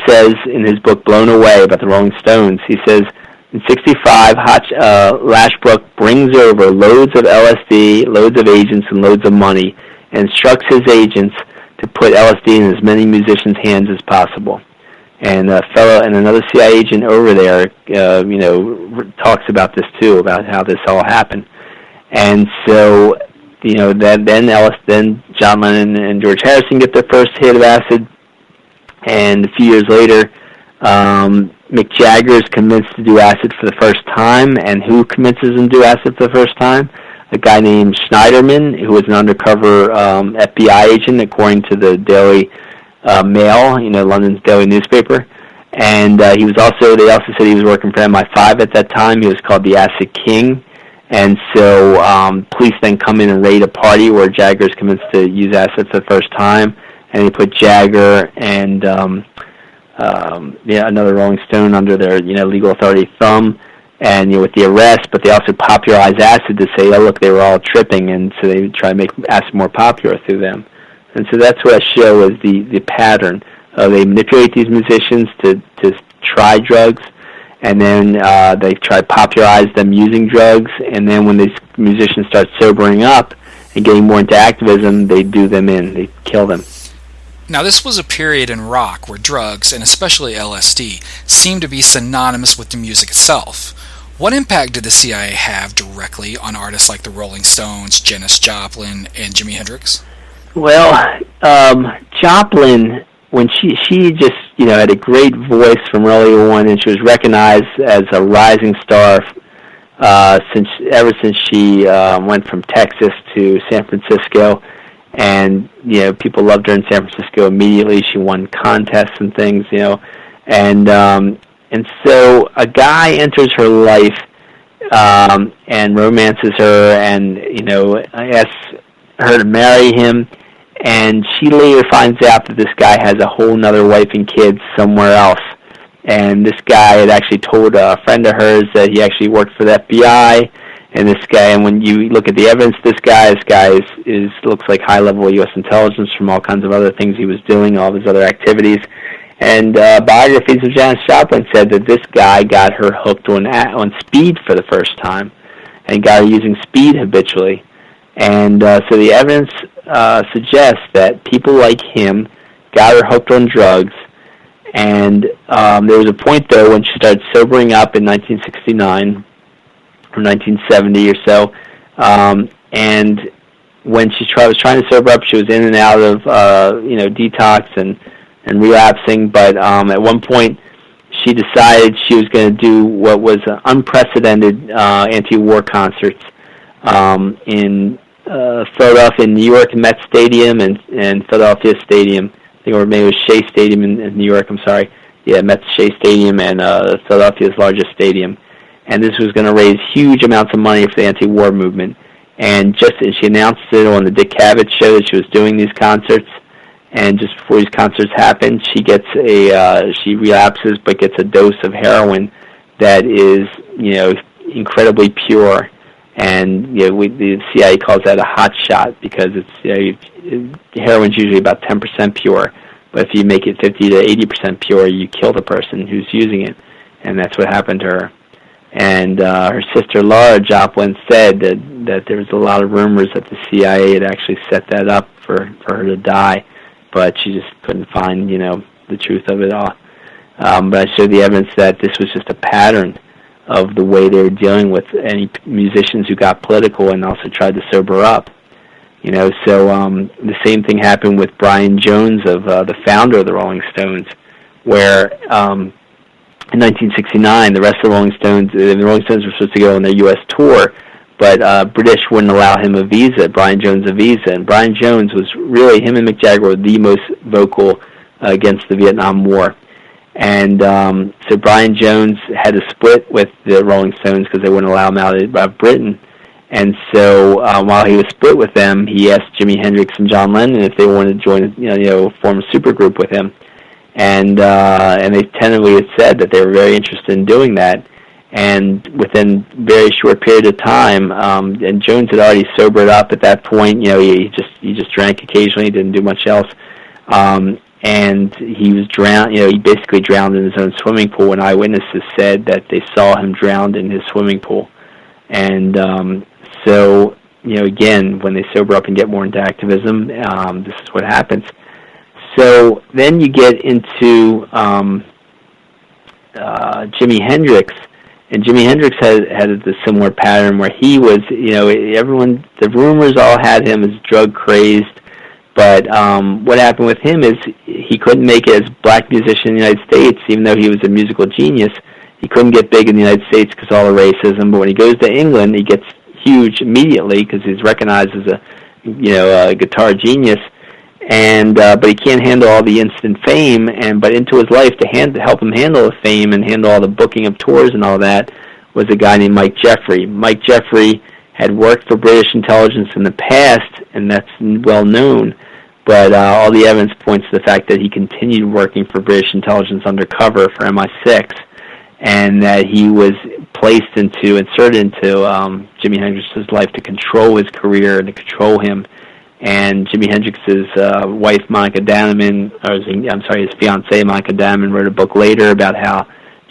says in his book Blown Away about the Rolling Stones, he says, in 65, Lashbrook brings over loads of LSD, loads of agents, and loads of money, and instructs his agents to put LSD in as many musicians' hands as possible. And another CIA agent over there, talks about this too, about how this all happened. And so, then John Lennon and George Harrison get their first hit of acid, and a few years later, Mick Jagger is convinced to do acid for the first time. And who convinces him to do acid for the first time? A guy named Schneiderman, who was an undercover FBI agent, according to the Daily Mail, London's daily newspaper. And they also said he was working for MI5 at that time. He was called the Acid King. And so police then come in and raid a party where Jagger is convinced to use acid for the first time. And they put Jagger and another Rolling Stone under their legal authority thumb, and with the arrest. But they also popularized acid to say, oh look, they were all tripping, and so they would try to make acid more popular through them. And so that's what I show as the pattern. They manipulate these musicians to try drugs, and then they try to popularize them using drugs, and then when these musicians start sobering up and getting more into activism, they do them in, they kill them. Now, this was a period in rock where drugs, and especially LSD, seemed to be synonymous with the music itself. What impact did the CIA have directly on artists like the Rolling Stones, Janis Joplin, and Jimi Hendrix? Well, Joplin, when she just had a great voice from early on, and she was recognized as a rising star ever since she went from Texas to San Francisco. And people loved her in San Francisco immediately. She won contests and things, and so a guy enters her life and romances her, and asks her to marry him, and she later finds out that this guy has a whole nother wife and kids somewhere else. And this guy had actually told a friend of hers that he actually worked for the FBI. And this guy, and when you look at the evidence, this guy looks like high-level U.S. intelligence from all kinds of other things he was doing, all of his other activities. And biographies of Janis Joplin said that this guy got her hooked on speed for the first time, and got her using speed habitually. And so the evidence suggests that people like him got her hooked on drugs. And there was a point, though, when she started sobering up in 1969, or 1970 or so, and when she was trying to sober up, she was in and out of detox and relapsing. But at one point, she decided she was going to do what was unprecedented anti-war concerts in Philadelphia, New York, Met Stadium, and Philadelphia Stadium. I think, or maybe it was Shea Stadium in New York. I'm sorry. Yeah, Met Shea Stadium and Philadelphia's largest stadium. And this was going to raise huge amounts of money for the anti-war movement. And just as she announced it on the Dick Cavett show that she was doing these concerts, And just before these concerts happen, she relapses but gets a dose of heroin that is, incredibly pure. And the CIA calls that a hot shot because heroin's usually about 10% pure. But if you make it 50 to 80% pure, you kill the person who's using it. And that's what happened to her. And her sister Laura Joplin said that there was a lot of rumors that the CIA had actually set that up for her to die, but she just couldn't find, the truth of it all. But I showed the evidence that this was just a pattern of the way they were dealing with any musicians who got political and also tried to sober up. So the same thing happened with Brian Jones, of the founder of the Rolling Stones, where in 1969, the rest of the Rolling Stones were supposed to go on their U.S. tour, but British wouldn't allow him Brian Jones a visa. And Brian Jones was really, him and Mick Jagger were the most vocal against the Vietnam War. And so Brian Jones had to split with the Rolling Stones because they wouldn't allow him out of Britain. And so while he was split with them, he asked Jimi Hendrix and John Lennon if they wanted to join, form a supergroup with him. And they tentatively had said that they were very interested in doing that. And within a very short period of time, and Jones had already sobered up at that point. He just drank occasionally, didn't do much else. And he was drowned. He basically drowned in his own swimming pool. And eyewitnesses said that they saw him drowned in his swimming pool. And so, again, when they sober up and get more into activism, this is what happens. So then you get into Jimi Hendrix, and Jimi Hendrix had a similar pattern where he was, the rumors all had him as drug crazed, but what happened with him is he couldn't make it as a black musician in the United States, even though he was a musical genius. He couldn't get big in the United States because of all the racism, but when he goes to England, he gets huge immediately because he's recognized as a guitar genius. And but he can't handle all the instant fame, but into his life to help him handle the fame and handle all the booking of tours and all that was a guy named Mike Jeffrey. Mike Jeffrey had worked for British intelligence in the past, and that's well known. But all the evidence points to the fact that he continued working for British intelligence undercover for MI6, and that he was inserted into Jimi Hendrix's life to control his career and to control him. And Jimi Hendrix's wife, Monica Danneman, his fiancée, Monica Danneman, wrote a book later about how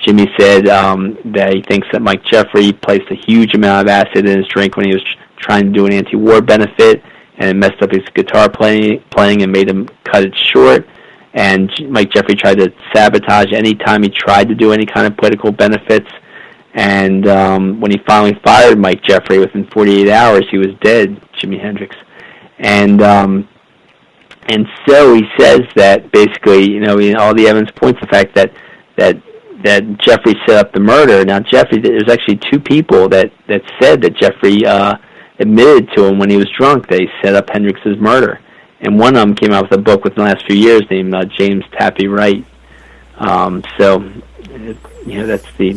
Jimmy said that he thinks that Mike Jeffrey placed a huge amount of acid in his drink when he was trying to do an anti-war benefit, and it messed up his guitar playing and made him cut it short. And Mike Jeffrey tried to sabotage any time he tried to do any kind of political benefits. And when he finally fired Mike Jeffrey, within 48 hours, he was dead, Jimi Hendrix. And so he says that basically, all the evidence points to the fact that Jeffrey set up the murder. Now, there's actually two people that said that Jeffrey admitted to him when he was drunk that he set up Hendrix's murder. And one of them came out with a book within the last few years named James Tappy Wright. So, that's the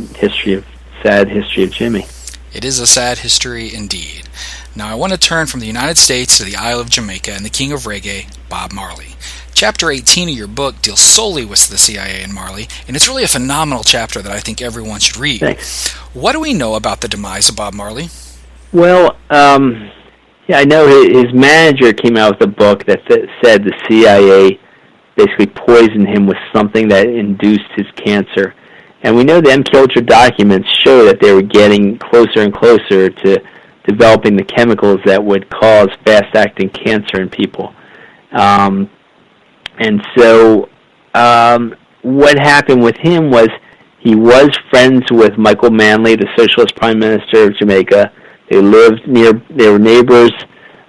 sad history of Jimmy. It is a sad history indeed. Now I want to turn from the United States to the Isle of Jamaica and the king of reggae, Bob Marley. Chapter 18 of your book deals solely with the CIA and Marley, and it's really a phenomenal chapter that I think everyone should read. Thanks. What do we know about the demise of Bob Marley? Well, I know his manager came out with a book that said the CIA basically poisoned him with something that induced his cancer. And we know the MKULTRA documents show that they were getting closer and closer to developing the chemicals that would cause fast-acting cancer in people. And so what happened with him was he was friends with Michael Manley, the socialist prime minister of Jamaica. They lived they were neighbors.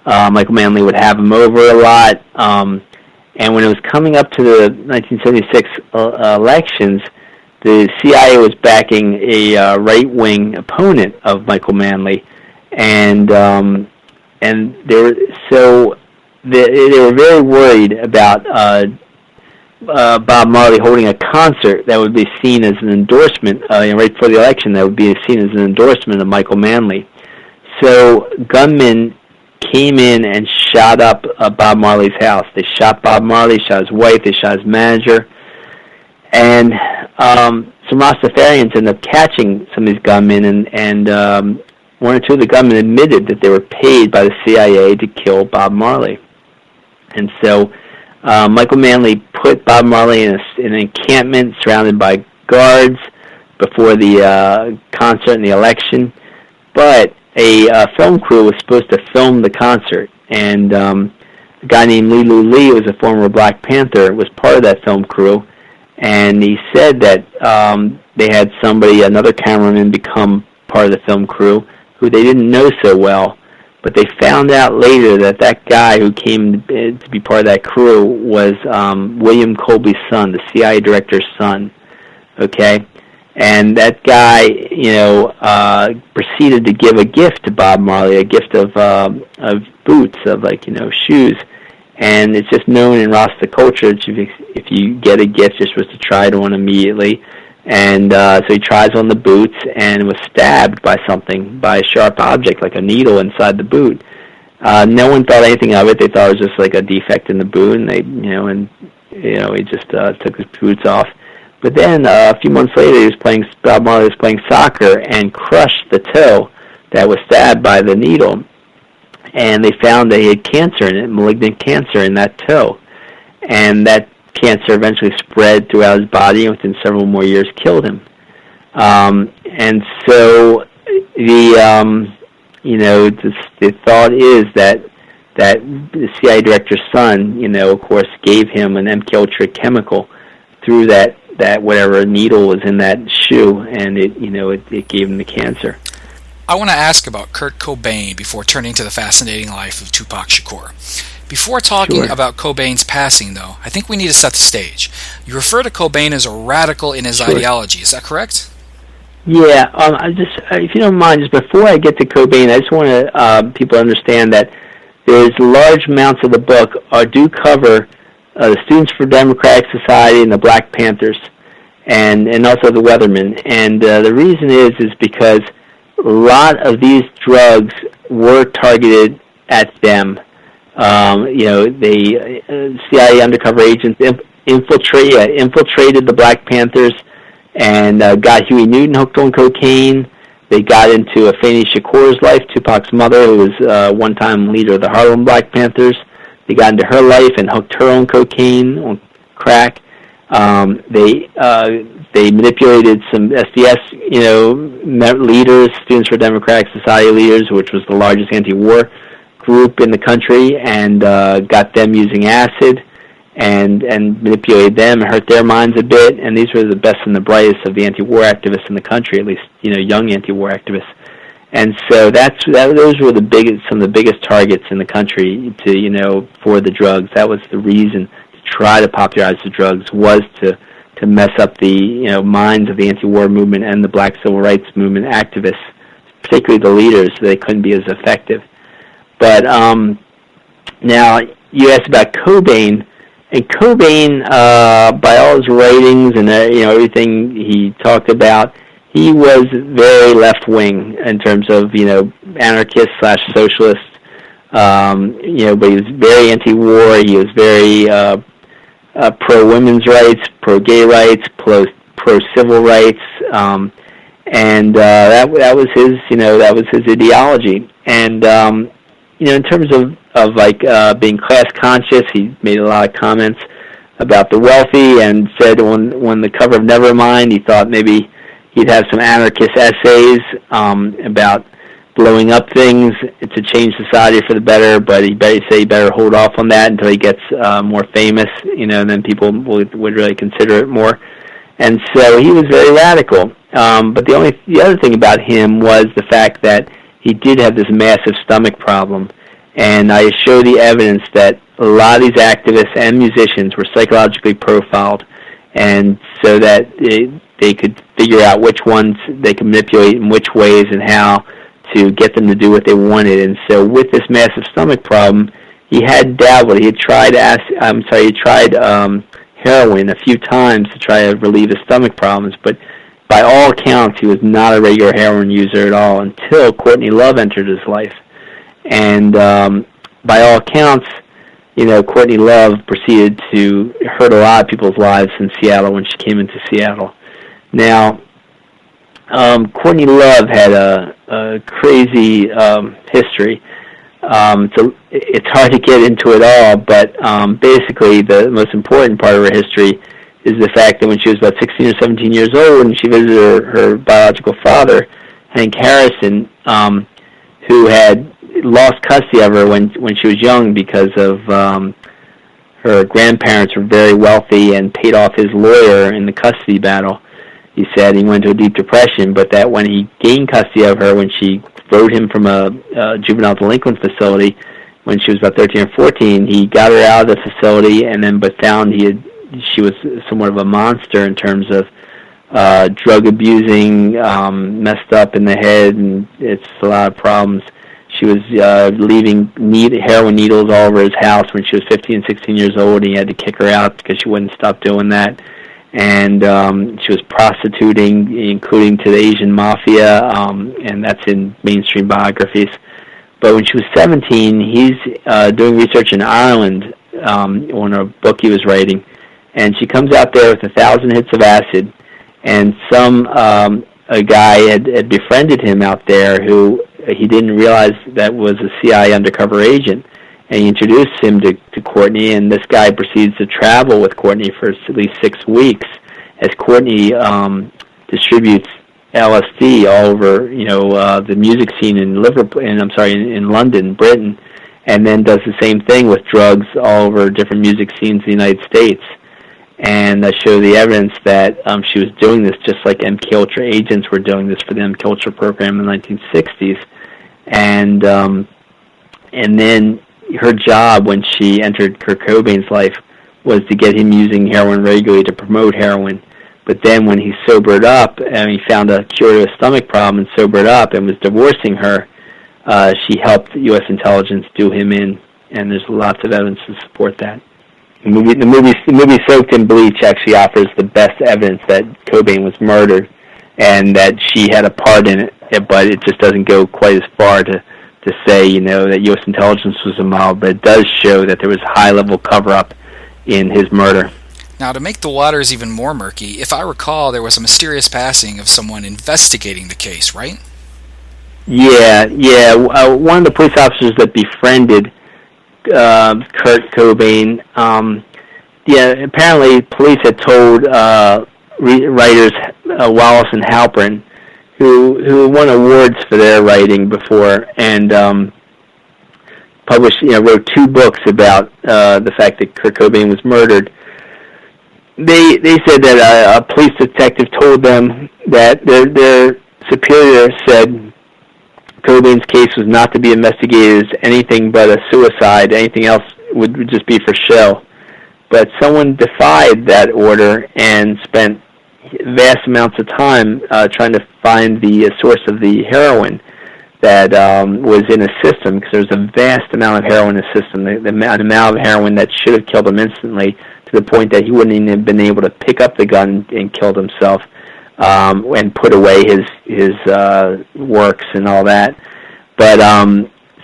Michael Manley would have him over a lot. And when it was coming up to the 1976 elections, the CIA was backing a right-wing opponent of Michael Manley. And they were very worried about Bob Marley holding a concert that would be seen as an endorsement right before the election. That would be seen as an endorsement of Michael Manley. So gunmen came in and shot up Bob Marley's house. They shot Bob Marley, shot his wife, they shot his manager. And some Rastafarians ended up catching some of these gunmen, and one or two of the gunmen admitted that they were paid by the CIA to kill Bob Marley. And so Michael Manley put Bob Marley in an encampment surrounded by guards before the concert and the election. But a film crew was supposed to film the concert, and a guy named Lilu Lee, who was a former Black Panther, was part of that film crew. And he said that they had another cameraman, become part of the film crew, who they didn't know so well. But they found out later that guy who came to be part of that crew was William Colby's son, the CIA director's son. Okay? And that guy, proceeded to give a gift to Bob Marley, a gift of boots, of shoes. And it's just known in Rasta culture that if you get a gift, you're supposed to try it on immediately. And so he tries on the boots and was stabbed by a sharp object, like a needle inside the boot. No one thought anything of it. They thought it was just like a defect in the boot, and he just took his boots off. But then a few months later, Bob Marley was playing soccer and crushed the toe that was stabbed by the needle. And they found that he had cancer in it, malignant cancer in that toe. And that cancer eventually spread throughout his body, and within several more years killed him. And so the thought is that the CIA director's son, of course, gave him an MKUltra chemical through that whatever needle was in that shoe, and it gave him the cancer. I want to ask about Kurt Cobain before turning to the fascinating life of Tupac Shakur. Before talking about Cobain's passing, though, I think we need to set the stage. You refer to Cobain as a radical in his ideology. Is that correct? Yeah. If you don't mind, just before I get to Cobain, I just want to people understand that there's large amounts of the book do cover the Students for Democratic Society and the Black Panthers, and also the Weathermen. And the reason is because a lot of these drugs were targeted at them. CIA undercover agents infiltrated the Black Panthers and got Huey Newton hooked on cocaine. They got into Afeni Shakur's life, Tupac's mother, who was one-time leader of the Harlem Black Panthers. They got into her life and hooked her on cocaine, on crack. They manipulated some SDS, leaders, Students for Democratic Society leaders, which was the largest anti-war group in the country, and got them using acid and manipulated them and hurt their minds a bit. And these were the best and the brightest of the anti-war activists in the country, at least young anti-war activists. And so those were some of the biggest targets in the country for the drugs. That was the reason to try to popularize the drugs, was to mess up the minds of the anti-war movement and the Black Civil Rights Movement activists, particularly the leaders, so they couldn't be as effective. But now you asked about Cobain, and Cobain, by all his writings and everything he talked about, he was very left-wing in terms of anarchist/socialist. But he was very anti-war. He was very pro-women's rights, pro-gay rights, pro-civil rights, and that was his ideology. And in terms of being class conscious, he made a lot of comments about the wealthy, and said on the cover of Nevermind, he thought maybe he'd have some anarchist essays about blowing up things to change society for the better, but he better hold off on that until he gets more famous, and then people would really consider it more. And so he was very radical. But the other thing about him was the fact that he did have this massive stomach problem. And I show the evidence that a lot of these activists and musicians were psychologically profiled, and so that they could figure out which ones they could manipulate in which ways and how to get them to do what they wanted. And so with this massive stomach problem, he had dabbled. He had tried heroin a few times to try to relieve his stomach problems, but by all accounts, he was not a regular heroin user at all until Courtney Love entered his life. And by all accounts, Courtney Love proceeded to hurt a lot of people's lives in Seattle when she came into Seattle. Now, Courtney Love had a crazy history. It's hard to get into it all, but basically the most important part of her history is the fact that when she was about 16 or 17 years old and she visited her biological father, Hank Harrison, who had lost custody of her when she was young because of her grandparents were very wealthy and paid off his lawyer in the custody battle. He said he went into a deep depression, but that when he gained custody of her, when she wrote him from a juvenile delinquent facility when she was about 13 or 14, he got her out of the facility but found she was somewhat of a monster in terms of drug abusing, messed up in the head, and it's a lot of problems. She was leaving heroin needles all over his house when she was 15, 16 years old, and he had to kick her out because she wouldn't stop doing that. And she was prostituting, including to the Asian mafia, and that's in mainstream biographies. But when she was 17, he's doing research in Ireland on a book he was writing, and she comes out there with 1,000 hits of acid, and a guy had befriended him out there who he didn't realize that was a CIA undercover agent, and he introduced him to Courtney, and this guy proceeds to travel with Courtney for at least 6 weeks as Courtney distributes LSD all over, the music scene in in London, Britain, and then does the same thing with drugs all over different music scenes in the United States. And I show the evidence that she was doing this just like MKULTRA agents were doing this for the MKULTRA program in the 1960s. And then her job when she entered Kurt Cobain's life was to get him using heroin regularly to promote heroin. But then when he sobered up and he found a cure to his stomach problem and sobered up and was divorcing her, she helped U.S. intelligence do him in, and there's lots of evidence to support that. The movie Soaked in Bleach actually offers the best evidence that Cobain was murdered and that she had a part in it, but it just doesn't go quite as far to say, that U.S. intelligence was involved, but it does show that there was high-level cover-up in his murder. Now, to make the waters even more murky, if I recall, there was a mysterious passing of someone investigating the case, right? Yeah. One of the police officers that befriended Kurt Cobain, apparently police had told writers Wallace and Halpern, who won awards for their writing before, and wrote 2 books about the fact that Kurt Cobain was murdered. They said that a police detective told them that their superior said Cobain's case was not to be investigated as anything but a suicide. Anything else would just be for show. But someone defied that order and spent vast amounts of time trying to find the source of the heroin that was in his system, because there's a vast amount of heroin in his system, the amount of heroin that should have killed him instantly, to the point that he wouldn't even have been able to pick up the gun and killed himself and put away his works and all that. But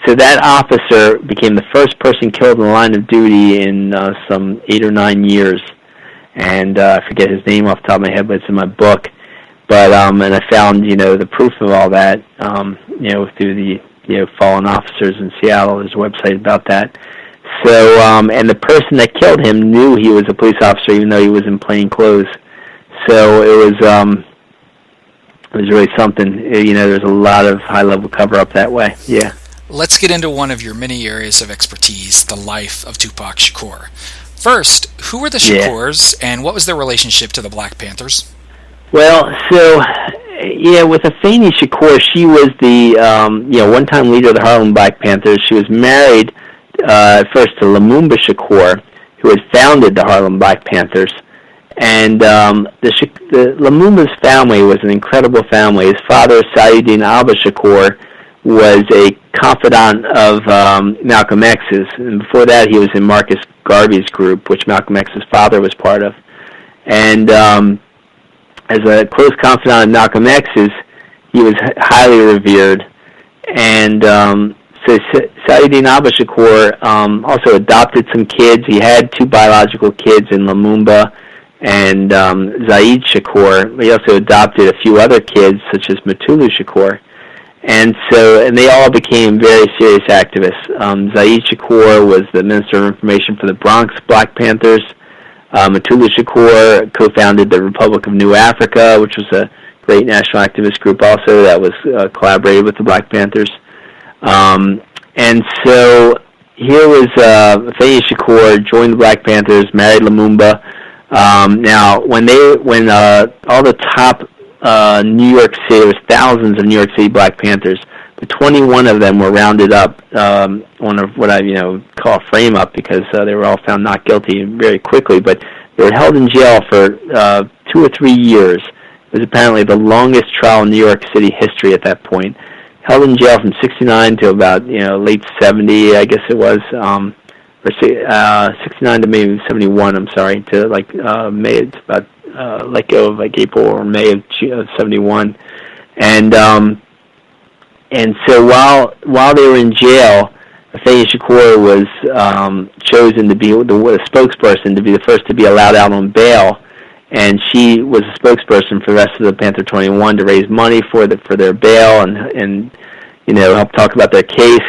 so that officer became the first person killed in the line of duty in some 8 or 9 years. And I forget his name off the top of my head, but it's in my book. But and I found the proof of all that through the fallen officers in Seattle. There's a website about that. So and the person that killed him knew he was a police officer, even though he was in plain clothes. So it was really something. There's a lot of high-level cover-up that way. Yeah. Let's get into one of your many areas of expertise, the life of Tupac Shakur. First, who were the Shakurs, and what was their relationship to the Black Panthers? Well, so, with Afeni Shakur, she was the, one-time leader of the Harlem Black Panthers. She was married first to Lumumba Shakur, who had founded the Harlem Black Panthers. And the Lumumba's family was an incredible family. His father, Saeedin Abba Shakur, was a confidant of Malcolm X's, and before that he was in Marcus Garvey's group, which Malcolm X's father was part of. And as a close confidant of Malcolm X's, he was highly revered. And Saeed Abu Shakur also adopted some kids. He had 2 biological kids in Lumumba and Zaid Shakur. He also adopted a few other kids, such as Mutulu Shakur. And they all became very serious activists. Zaid Shakur was the Minister of Information for the Bronx Black Panthers. Mutulu Shakur co-founded the Republic of New Africa, which was a great national activist group also that was collaborated with the Black Panthers. And so here was Afeni Shakur joined the Black Panthers, married Lumumba. Now, when all the top New York City, there was thousands of New York City Black Panthers, but 21 of them were rounded up on what I call a frame up, because they were all found not guilty very quickly, but they were held in jail for 2 or 3 years. It was apparently the longest trial in New York City history at that point. Held in jail from 69 to about late 70, I guess it was, or 69 to maybe 71. I'm sorry, to like May. It's about let go of like April or May of 71, and so while they were in jail, Afeni Shakur was chosen to be the spokesperson, to be the first to be allowed out on bail. And she was a spokesperson for the rest of the Panther 21 to raise money for their bail and help talk about their case.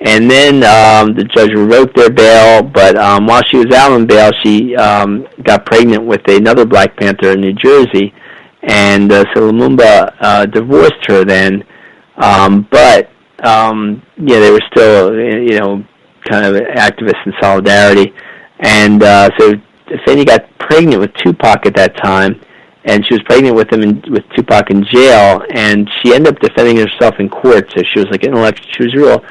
And then the judge revoked their bail, but while she was out on bail, she got pregnant with another Black Panther in New Jersey, and so Lumumba divorced her then. But they were still kind of activists in solidarity, and so Afeni got pregnant with Tupac at that time, and she was pregnant with him with Tupac in jail, and she ended up defending herself in court. So she was like intellectual. She was a real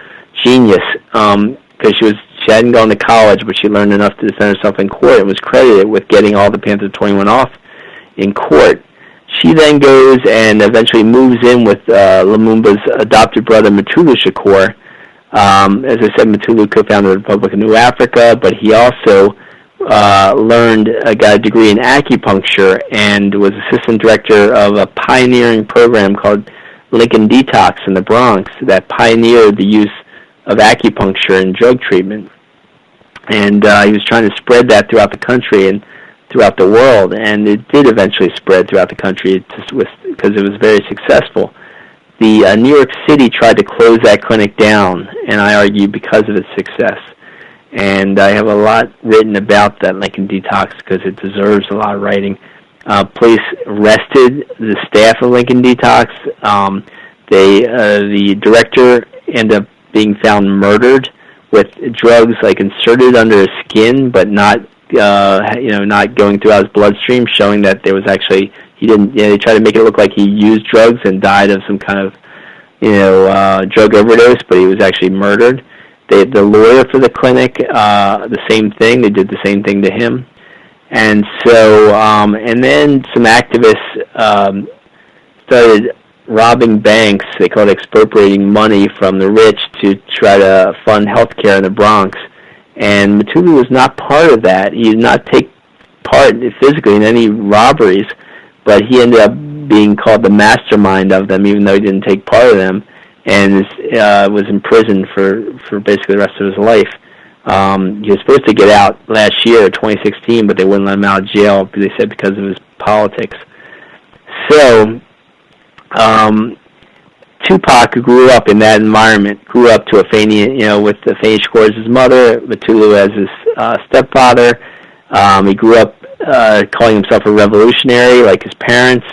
genius because she hadn't gone to college, but she learned enough to defend herself in court and was credited with getting all the Panther 21 off in court. She then goes and eventually moves in with Lumumba's adopted brother Mutulu Shakur. As I said, Mutulu co-founded the Republic of New Africa, but he also got a degree in acupuncture and was assistant director of a pioneering program called Lincoln Detox in the Bronx that pioneered the use of acupuncture in drug treatment. And he was trying to spread that throughout the country and throughout the world, and it did eventually spread throughout the country because it was very successful. The New York City tried to close that clinic down, and I argue because of its success. And I have a lot written about that Lincoln Detox because it deserves a lot of writing. Police arrested the staff of Lincoln Detox. The director ended up being found murdered with drugs like inserted under his skin, but not going throughout his bloodstream, showing that there was actually they tried to make it look like he used drugs and died of some kind of drug overdose, but he was actually murdered. The lawyer for the clinic, the same thing. They did the same thing to him. And so, and then some activists started robbing banks. They called it expropriating money from the rich to try to fund health care in the Bronx. And Mutulu was not part of that. He did not take part physically in any robberies, but he ended up being called the mastermind of them, even though he didn't take part of them, and was imprisoned for basically the rest of his life. He was supposed to get out last year, 2016, but they wouldn't let him out of jail, they said, because of his politics. So, Tupac, who grew up in that environment, grew up to Afeni, with Afeni Shakur as his mother, Mutulu as his stepfather. He grew up calling himself a revolutionary, like his parents.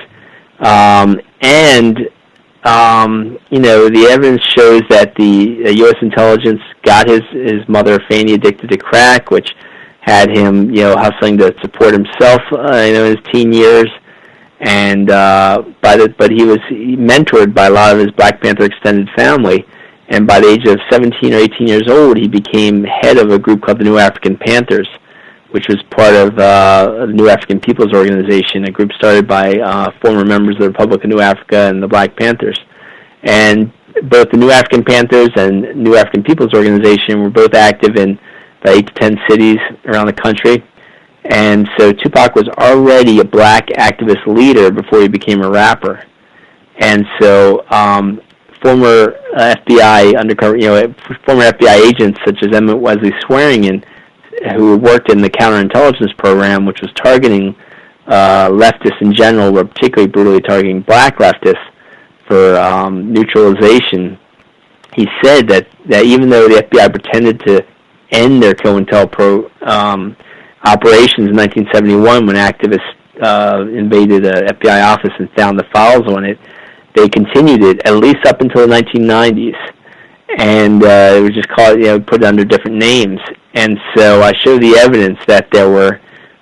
The evidence shows that the U.S. intelligence got his mother, Afeni, addicted to crack, which had him, hustling to support himself, in his teen years. And but he was mentored by a lot of his Black Panther extended family, and by the age of 17 or 18 years old, he became head of a group called the New African Panthers, which was part of the New African People's Organization, a group started by former members of the Republic of New Africa and the Black Panthers. And both the New African Panthers and New African People's Organization were both active in about 8 to 10 cities around the country. And so Tupac was already a black activist leader before he became a rapper. And so former FBI undercover, former FBI agents such as Emmett Wesley Swearingen, who worked in the counterintelligence program, which was targeting leftists in general, but particularly brutally targeting black leftists for neutralization. He said that even though the FBI pretended to end their COINTELPRO operations in 1971 when activists invaded an FBI office and found the files on it, they continued it at least up until the 1990s. And it was just called, put it under different names. And so I showed the evidence that there were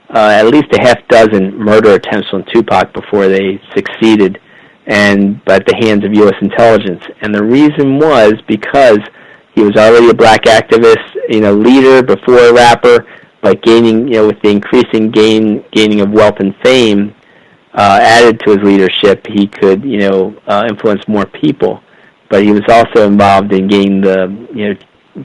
at least a half dozen murder attempts on Tupac before they succeeded, but at the hands of U.S. intelligence. And the reason was because he was already a black activist, leader before a rapper, but gaining, with the increasing gaining of wealth and fame added to his leadership, he could, influence more people. But he was also involved in gaining the,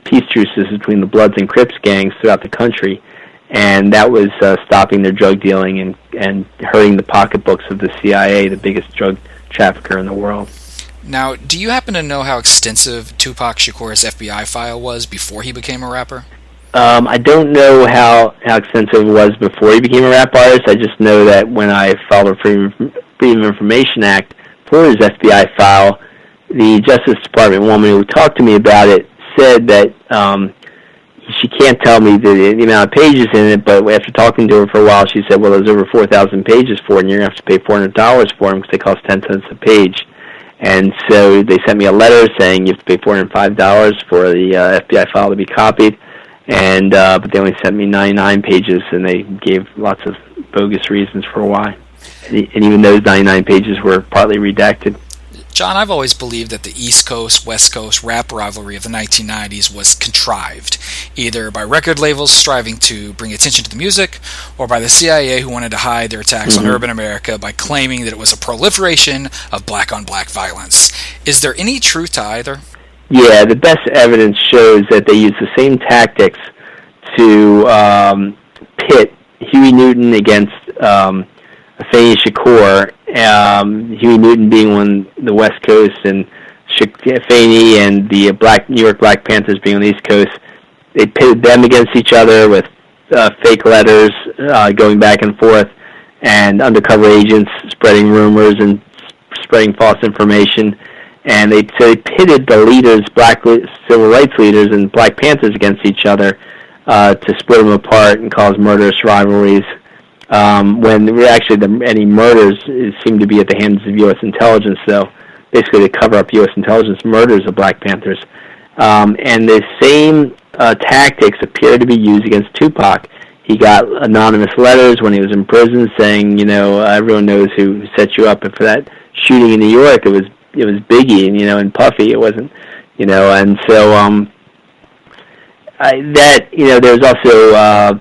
peace truces between the Bloods and Crips gangs throughout the country, and that was stopping their drug dealing and hurting the pocketbooks of the CIA, the biggest drug trafficker in the world. Now, do you happen to know how extensive Tupac Shakur's FBI file was before he became a rapper? I don't know how extensive it was before he became a rap artist. I just know that when I filed a Freedom of Information Act for his FBI file, the Justice Department woman who talked to me about it said that she can't tell me the amount of pages in it, but after talking to her for a while, she said, well, there's over 4,000 pages for it, and you're going to have to pay $400 for them because they cost 10 cents a page. And so they sent me a letter saying you have to pay $405 for the FBI file to be copied, and but they only sent me 99 pages, and they gave lots of bogus reasons for why. And even those 99 pages were partly redacted. John, I've always believed that the East Coast, West Coast rap rivalry of the 1990s was contrived, either by record labels striving to bring attention to the music, or by the CIA who wanted to hide their attacks on urban America by claiming that it was a proliferation of black-on-black violence. Is there any truth to either? Yeah, the best evidence shows that they used the same tactics to pit Huey Newton against Afeni Shakur, Huey Newton being on the West Coast and Afeni and the New York Black Panthers being on the East Coast. They pitted them against each other with fake letters going back and forth, and undercover agents spreading rumors and spreading false information. And they pitted the leaders, black civil rights leaders and Black Panthers against each other to split them apart and cause murderous rivalries. When actually any murders seem to be at the hands of U.S. intelligence, though, basically to cover up U.S. intelligence murders of Black Panthers. And the same tactics appear to be used against Tupac. He got anonymous letters when he was in prison saying, everyone knows who set you up. And for that shooting in New York, it was Biggie, and Puffy. It wasn't, and so there's also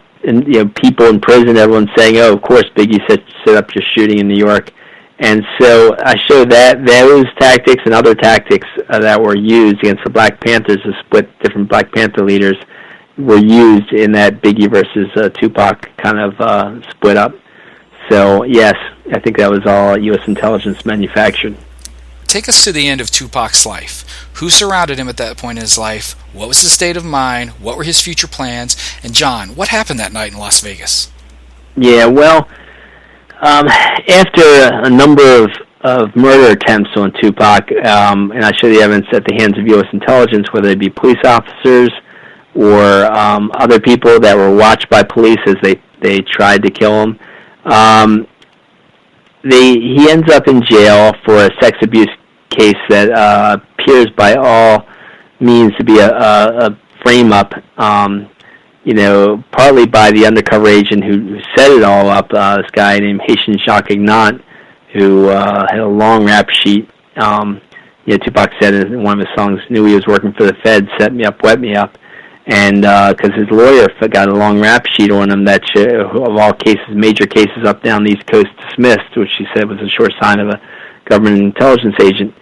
people in prison, everyone's saying, oh, of course Biggie set up your shooting in New York. And so I showed that those tactics and other tactics that were used against the Black Panthers to split different Black Panther leaders were used in that Biggie versus Tupac kind of split up. So, yes, I think that was all U.S. intelligence manufactured. Take us to the end of Tupac's life. Who surrounded him at that point in his life? What was his state of mind? What were his future plans? And John, what happened that night in Las Vegas? Yeah, well, after a number of murder attempts on Tupac, and I show the evidence at the hands of U.S. intelligence, whether it be police officers or other people that were watched by police as they tried to kill him, he ends up in jail for a sex abuse case that appears by all means to be a frame-up, partly by the undercover agent who set it all up, this guy named Haitian Jacques Ignat, who had a long rap sheet. Tupac said in one of his songs, knew he was working for the Fed, set me up, wet me up. And because his lawyer got a long rap sheet on him that, of all cases, major cases up down the East Coast dismissed, which he said was a sure sign of a government intelligence agent.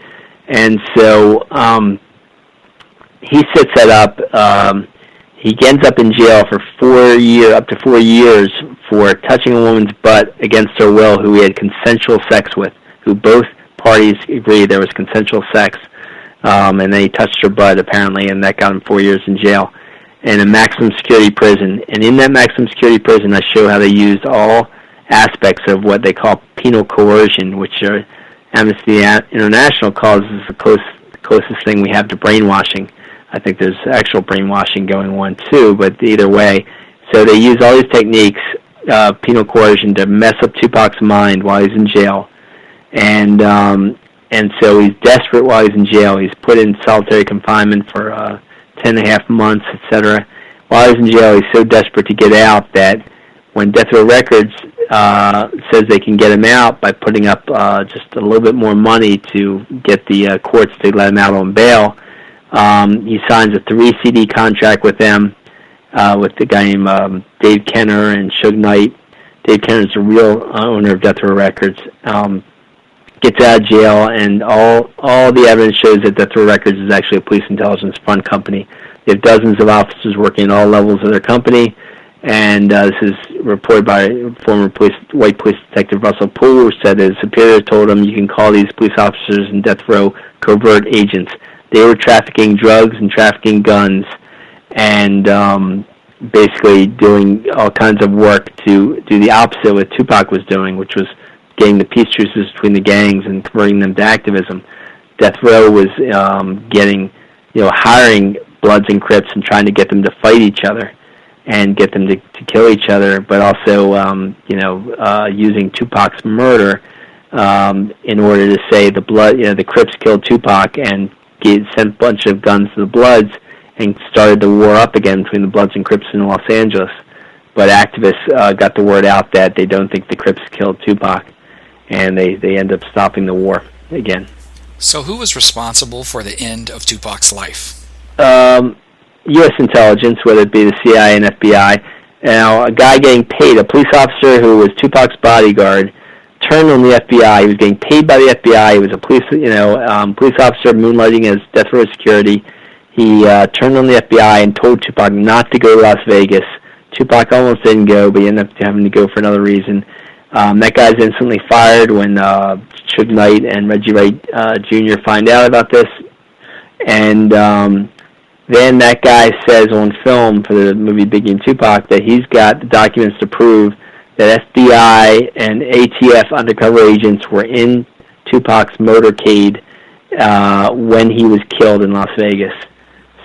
And so he sets that up. He ends up in jail for up to 4 years for touching a woman's butt against her will who he had consensual sex with, who both parties agreed there was consensual sex. and then he touched her butt apparently, and that got him 4 years in jail, in a maximum security prison. And in that maximum security prison, I show how they used all aspects of what they call penal coercion, which Amnesty International calls is the closest thing we have to brainwashing. I think there's actual brainwashing going on too, but either way. So they use all these techniques, penal coercion, to mess up Tupac's mind while he's in jail. And so he's desperate while he's in jail. He's put in solitary confinement for 10.5 months, etc. While he's in jail, he's so desperate to get out that when Death Row Records says they can get him out by putting up just a little bit more money to get the courts to let him out on bail, he signs a 3-CD contract with them, with the guy named Dave Kenner and Suge Knight. Dave Kenner is the real owner of Death Row Records. Gets out of jail, and all the evidence shows that Death Row Records is actually a police intelligence front company. They have dozens of officers working at all levels of their company, and this is reported by former white police detective Russell Poole, who said that his superior told him, you can call these police officers in Death Row covert agents. They were trafficking drugs and trafficking guns, and basically doing all kinds of work to do the opposite of what Tupac was doing, which was getting the peace truces between the gangs and converting them to activism. Death Row was hiring Bloods and Crips and trying to get them to fight each other and get them to kill each other, but also using Tupac's murder in order to say the Crips killed Tupac and sent a bunch of guns to the Bloods and started the war up again between the Bloods and Crips in Los Angeles. But activists got the word out that they don't think the Crips killed Tupac, and they end up stopping the war again. So who was responsible for the end of Tupac's life? U.S. intelligence, whether it be the CIA and FBI. Now, a guy getting paid, a police officer who was Tupac's bodyguard, turned on the FBI. He was getting paid by the FBI. He was a police officer moonlighting as Death Row security. He turned on the FBI and told Tupac not to go to Las Vegas. Tupac almost didn't go, but he ended up having to go for another reason. That guy's instantly fired when Suge Knight and Reggie Wright Jr. find out about this. And then that guy says on film for the movie Biggie and Tupac that he's got the documents to prove that FBI and ATF undercover agents were in Tupac's motorcade when he was killed in Las Vegas.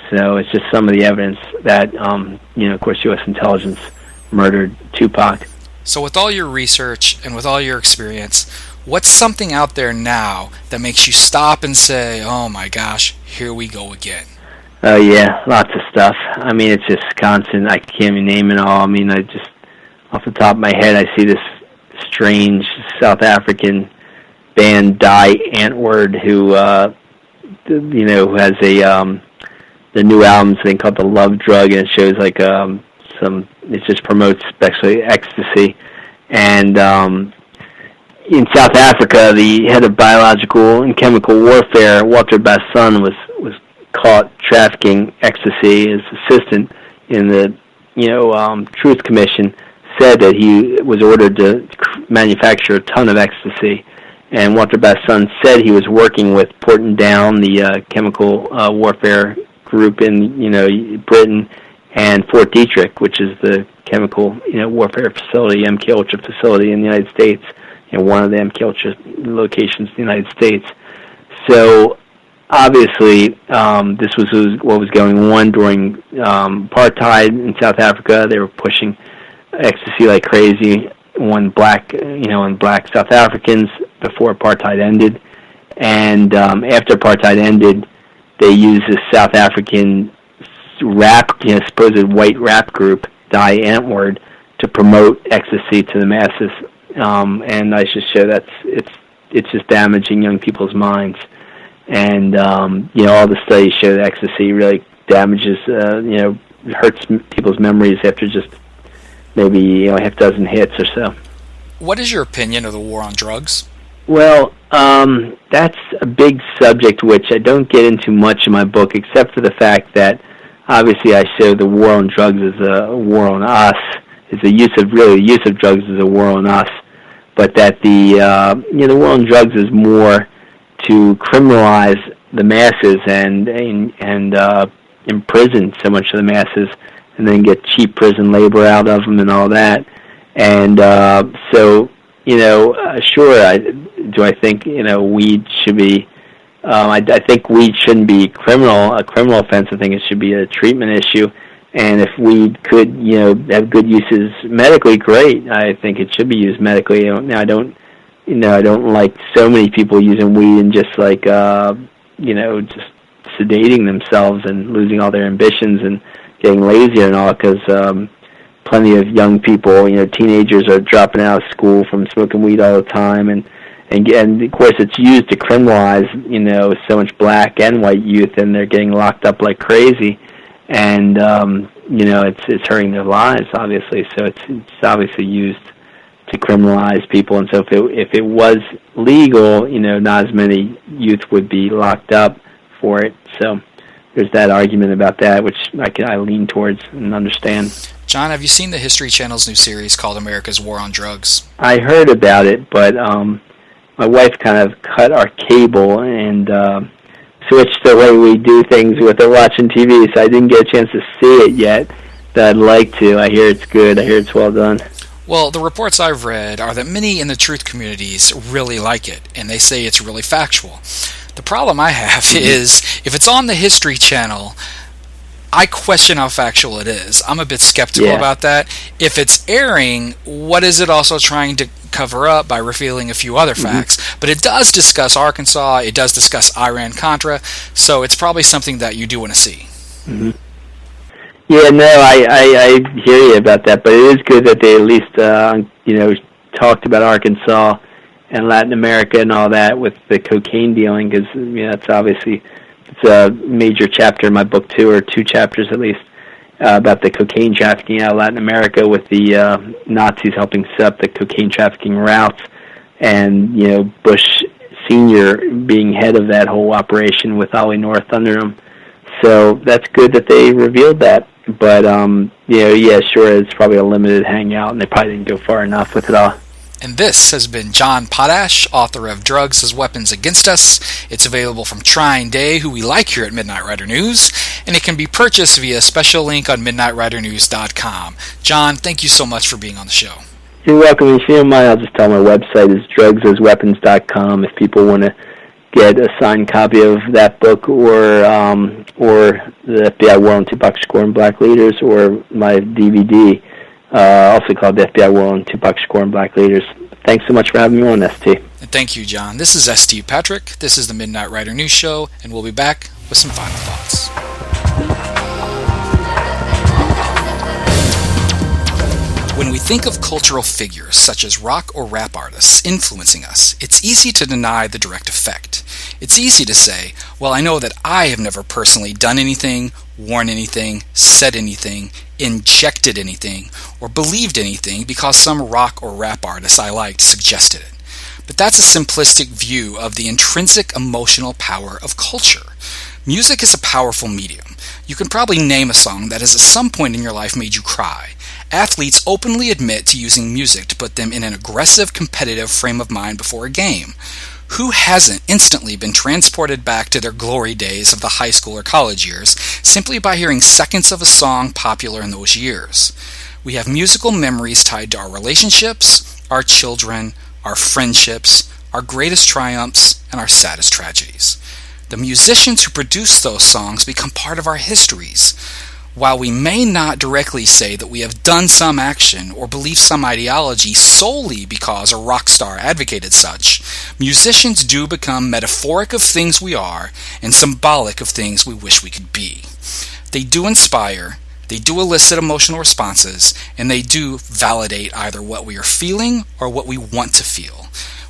So it's just some of the evidence that, of course, U.S. intelligence murdered Tupac. So with all your research and with all your experience, what's something out there now that makes you stop and say, oh my gosh, here we go again? Oh, yeah, lots of stuff. I mean, it's just constant. I can't even name it all. I mean, I just, off the top of my head, I see this strange South African band, Die Antwoord, who has the new album thing called The Love Drug, and it shows like it just promotes especially ecstasy. And in South Africa, the head of biological and chemical warfare, Walter Basson, was caught trafficking ecstasy. His assistant in the Truth Commission said that he was ordered to manufacture a ton of ecstasy, and Walter Basson said he was working with Porton Down, the chemical warfare group in Britain, and Fort Detrick, which is the chemical warfare facility, MKULTRA facility in the United States, one of the MKULTRA locations in the United States. So obviously, this was what was going on during apartheid in South Africa. They were pushing ecstasy like crazy on black South Africans before apartheid ended, and after apartheid ended, they used this South African supposed white rap group, Die Antwoord, to promote ecstasy to the masses, and I should show it's just damaging young people's minds. And all the studies show that ecstasy really damages, hurts people's memories after just maybe half dozen hits or so. What is your opinion of the war on drugs? Well, that's a big subject which I don't get into much in my book, except for the fact that obviously I show the war on drugs as a war on us. The use of drugs is a war on us, but that the war on drugs is more to criminalize the masses and imprison so much of the masses, and then get cheap prison labor out of them and all that. And so, sure, do I think weed should be? I think weed shouldn't be a criminal offense. I think it should be a treatment issue. And if weed could, have good uses medically, great. I think it should be used medically. Now, I don't like so many people using weed and just like, just sedating themselves and losing all their ambitions and getting lazier and all, because plenty of young people, teenagers are dropping out of school from smoking weed all the time, and of course it's used to criminalize, so much black and white youth, and they're getting locked up like crazy. And it's hurting their lives, obviously. So it's obviously used to criminalize people. And so if it was legal, not as many youth would be locked up for it. So there's that argument about that, which I lean towards and understand. John, have you seen the History Channel's new series called America's War on Drugs? I heard about it, but my wife kind of cut our cable and switched the way we do things with her watching TV, so I didn't get a chance to see it yet, but I'd like to. I hear it's good. I hear it's well done. Well, the reports I've read are that many in the truth communities really like it, and they say it's really factual. The problem I have is, if it's on the History Channel, I question how factual it is. I'm a bit skeptical about that. If it's airing, what is it also trying to cover up by revealing a few other facts? But it does discuss Arkansas, it does discuss Iran-Contra, so it's probably something that you do want to see. Yeah, no, I hear you about that, but it is good that they at least, talked about Arkansas and Latin America and all that with the cocaine dealing, because it's obviously it's a major chapter in my book too, or two chapters at least, about the cocaine trafficking out of Latin America, with the Nazis helping set up the cocaine trafficking routes, and Bush Sr. being head of that whole operation with Ollie North under him. So that's good that they revealed that. But sure, it's probably a limited hangout, and they probably didn't go far enough with it all. And this has been John Potash, author of Drugs as Weapons Against Us. It's available from Trine Day, who we like here at Midnight Rider News, and it can be purchased via a special link on MidnightRiderNews.com. John, thank you so much for being on the show. You're welcome. If you don't mind, I'll just tell my website is drugsasweapons.com if people want to get a signed copy of that book, or the FBI War on Tupac Shakur and Black Leaders, or my DVD, also called the FBI War on Tupac Shakur and Black Leaders. Thanks so much for having me on, ST. And thank you, John. This is ST Patrick. This is the Midnight Rider News Show, and we'll be back with some final thoughts. When we think of cultural figures such as rock or rap artists influencing us, it's easy to deny the direct effect. It's easy to say, well, I know that I have never personally done anything, worn anything, said anything, injected anything, or believed anything because some rock or rap artist I liked suggested it. But that's a simplistic view of the intrinsic emotional power of culture. Music is a powerful medium. You can probably name a song that has at some point in your life made you cry. Athletes openly admit to using music to put them in an aggressive, competitive frame of mind before a game. Who hasn't instantly been transported back to their glory days of the high school or college years simply by hearing seconds of a song popular in those years? We have musical memories tied to our relationships, our children, our friendships, our greatest triumphs, and our saddest tragedies. The musicians who produce those songs become part of our histories. While we may not directly say that we have done some action or believe some ideology solely because a rock star advocated such, musicians do become metaphoric of things we are and symbolic of things we wish we could be. They do inspire, they do elicit emotional responses, and they do validate either what we are feeling or what we want to feel.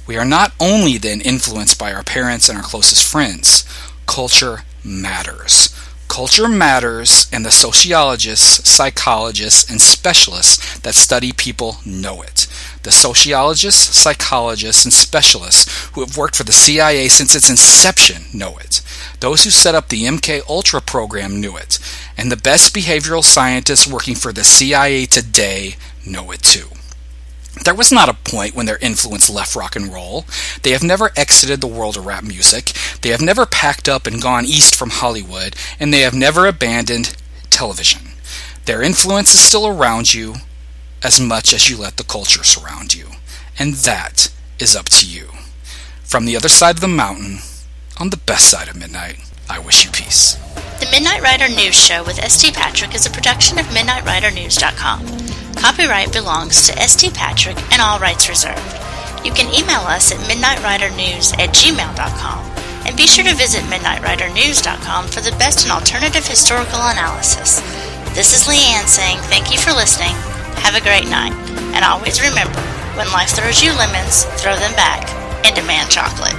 We are not only then influenced by our parents and our closest friends. Culture matters. Culture matters, and the sociologists, psychologists, and specialists that study people know it. The sociologists, psychologists, and specialists who have worked for the CIA since its inception know it. Those who set up the MKUltra program knew it. And the best behavioral scientists working for the CIA today know it too. There was not a point when their influence left rock and roll. They have never exited the world of rap music. They have never packed up and gone east from Hollywood, and they have never abandoned television. Their influence is still around you as much as you let the culture surround you. And that is up to you. From the other side of the mountain, on the best side of midnight, I wish you peace. The Midnight Rider News Show with St. Patrick is a production of MidnightRiderNews.com. Copyright belongs to St. Patrick and all rights reserved. You can email us at midnightridernews@gmail.com, and be sure to visit MidnightRiderNews.com for the best in alternative historical analysis. This is Leanne saying thank you for listening, have a great night, and always remember, when life throws you lemons, throw them back and demand chocolate.